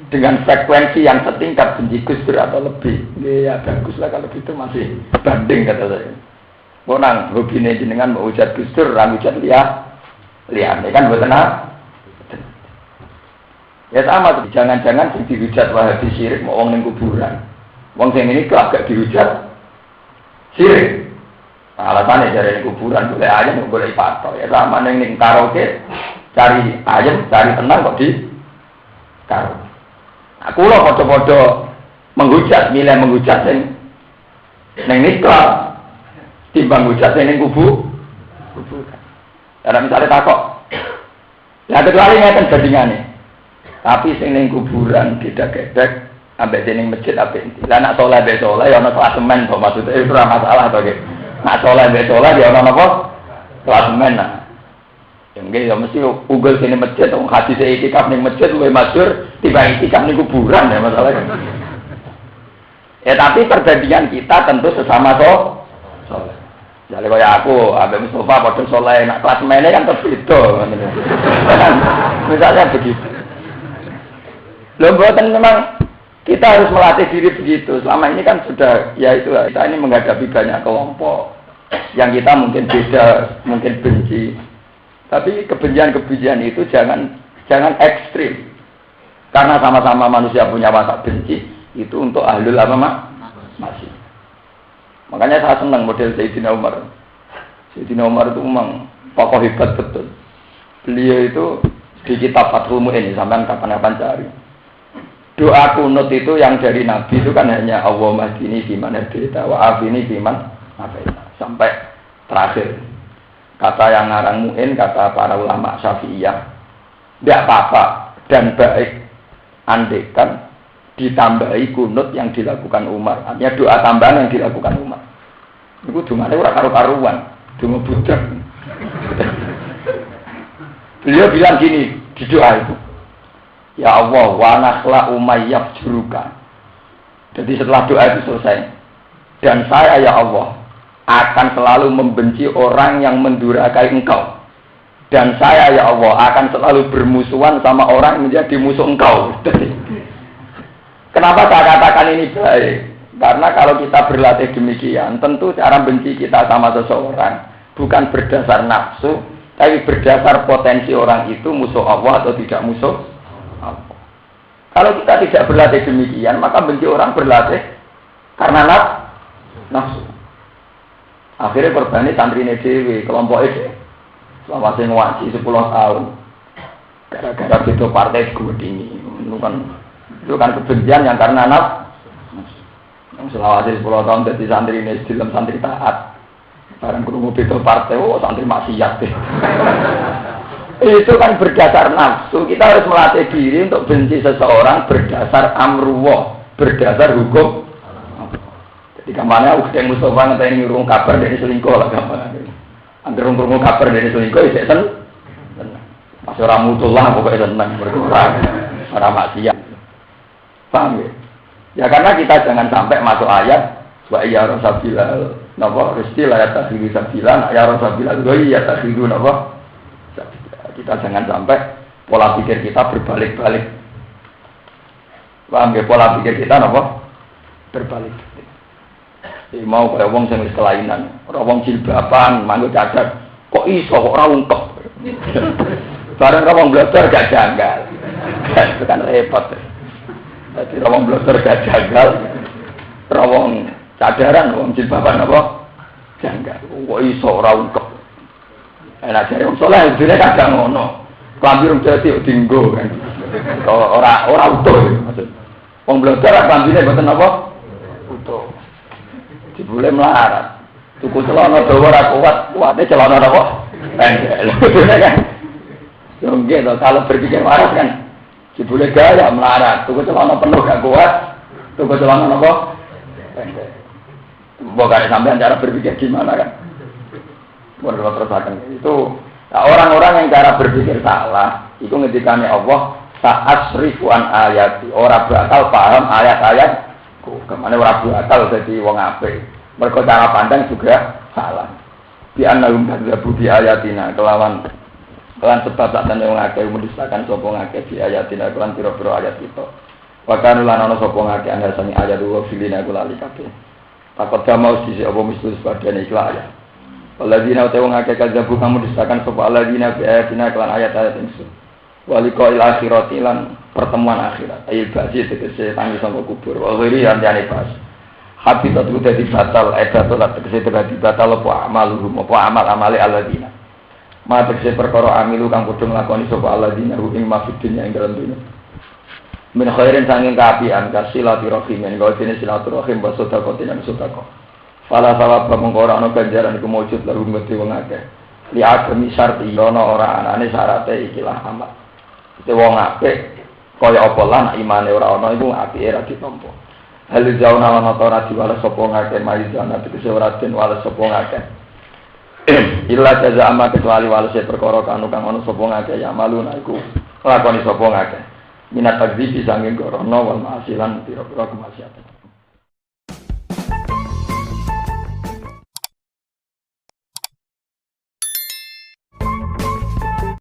[SPEAKER 1] dengan frekuensi yang setingkat benci Gus Dur atau lebih, ya baguslah kalau gitu masih banding kata saya. Bonang hobinya jenengan mau ujar Gus Dur, orang ujar lihat, kan buat tenang. Ya sama, jangan-jangan sing dihujat Wahabi syirik mau wong ning kuburan. Wong sing ini kok agak dihujat syirik. Nah, alasannya dari kuburan boleh ayam, boleh patok. Ya sama ning karaoke cari ayam, cari tenang kok di karaoke. Aku lho padha-padha menghujat, milih menghujat sing ning nikah timbang hujat ning kuburan. Karena misalnya takok. Ya kecuali ngeten bandingane. Tapi sing ning kuburan gedek-gedek ambek ning masjid apik. Lah nak saleh be saleh ya ana klasemen kok maksudnya itu ora masalah to nggih. Nak saleh be saleh ya ana napa? Klasemen. Ya nggih ya mesti unggul sini masjid wong hadis itikaf ning masjid luwih masyhur timbang itikaf ning kuburan ya masalahnya. Ya tapi perbandingan kita tentu sesama saleh. Jadi kaya aku, Abang Mustafa padha saleh nak klasemene kan berbeda. Misalnya begitu. Loh, buatan memang kita harus melatih diri begitu. Selama ini kan sudah, ya itu kita ini menghadapi banyak kelompok yang kita mungkin beda, mungkin benci. Tapi kebencian-kebencian itu jangan ekstrim. Karena sama-sama manusia punya watak benci, itu untuk ahlul apa masih. Makanya saya senang model Sayyidina Umar. Sayyidina Umar itu memang tokoh hebat betul. Beliau itu di kitab Fathul Mu'in, sampai kapan-kapan cari. Doa kunut itu yang dari Nabi itu kan hanya Allahumma hdini fiman hadaita wa afini fiman afaita. Sampai terakhir. Kata yang ngarang Mu'in, kata para ulama Syafi'iyah, tidak apa-apa dan baik andaikan ditambahi kunut yang dilakukan Umar. Artinya doa tambahan yang dilakukan Umar. Itu dungane ora karu-karuan, donga budak. Beliau bilang gini di doa itu. Ya Allah, wa nakhla umayyab juruka. Jadi setelah doa itu selesai. Dan saya ya Allah akan selalu membenci orang yang mendurhakai engkau. Dan saya ya Allah akan selalu bermusuhan sama orang yang menjadi musuh engkau. Kenapa saya katakan ini baik? Karena kalau kita berlatih demikian, tentu cara benci kita sama seseorang bukan berdasar nafsu, tapi berdasar potensi orang itu musuh Allah atau tidak musuh Allah. Kalau kita tidak berlatih demikian, maka benci orang berlatih karena nafsu. Akhirnya korbannya santrine dhewe, kelompok itu selama saya ngaji 10 tahun. Gara-gara itu partai gue ini, itu kan kebencian yang karena nafsu. Yang selawase 10 tahun dadi santri ini dalam santri taat. Barang krungu beda partai, santri maksiat. Itu kan berdasar nafsu. Kita harus melatih diri untuk benci seseorang berdasar amruwah, berdasar hukum. Jadi kampanye yang Mustafa ngenteni ngurung kabar dari selingkuh lah kampanye. Angger ngurung kabar dari selingkuh isih seneng. Pas ora mutullah pokoknya seneng berkurang. Ora maksiat. Paham ya? Ya karena kita jangan sampai masuk ayat wa ya rasabilal napa rezeki la ya takhiru sabilan ya rasabilal wa ya takhiru napa. Kita jangan sampai pola pikir kita berbalik-balik. Paham ya? Pola pikir kita napa? Berbalik. Jadi mau kaya wong sing wis kelainan, ora wong jilbaban, manggo cadar, kok iso kok ora ungkep. Bareng wong blotor gak janggal. Itu kan repot. Jadi rawong blotor gak janggal, rawong cadaran, rawong jilbaban apa? Janggal. Kok iso ora ungkep. Enak jare wong saleh dene kadang ngono. Klambi rung dadi dinggo kan. Ora utuh maksud. Wong blotor klambine mboten apa? Utuh. Dibule melarat. Tuku celana dawa ora kuat, kuwate celana apa? Pendek. Dene kan. Yo nggih to kalau berpikir waras kan. Dibule gaya melarat, tuku celana penuh gak kuat, tuku celana apa? Pendek. Bukan sampean cara berpikir gimana kan? Menurut terusakan itu orang-orang yang cara berpikir salah, itu ngedikane Allah saat rifuan ayat, orang bakal paham ayat-ayatku, kemana orang bakal jadi wong apik. Mereka cara pandang juga salah. Bi annahum kadzabu bi ayatina kelawan sebab tak tanda wong akeh mendustakan sapa ngakeh di ayatina kelan pira-pira ayat kita. Wa kana lan ana sapa ngakeh anasani ayat wa filina kula ali kabeh. Takut damau sisi apa mistus padane iku ayat. Waladina utawa ngakeh kadzabu kamu mendustakan sapa aladina bi ayatina kelan ayat-ayat ingsun. Walikal akhirati lan pertemuan akhirat. Ayat basi tegese tangi sangka kubur. Wa ghairi antane pas. Habitat udah dibatal, edatul tegese dadi batal apa amaluhum apa amal-amale aladina. Matek perkara amilu kang padha nglakoni sapa alladzina ing mafidin ing dalem dunya. Min khairin sanging kaapian kasilati rahim ing gawene silaturahim wa sedekah lan sedekah. Fala sawab mengko ora ana ganjaran iku mujud lalu mesti wong akeh. Li agami syarti ana ora anane syarate ikilah amal. Itu wong apik kaya apa lan imane ora ana iku apike ra ditampa. Hal jauna lan ora diwales sapa ngakeh mari jana tegese ora den wales sapa ngakeh. Illa jaza amma kecuali walase perkara kanu kang ana sapa ngake ya maluna iku lakoni sapa ngake minat takdzibi sanging gorono wal masilan pira-pira kemaksiatan.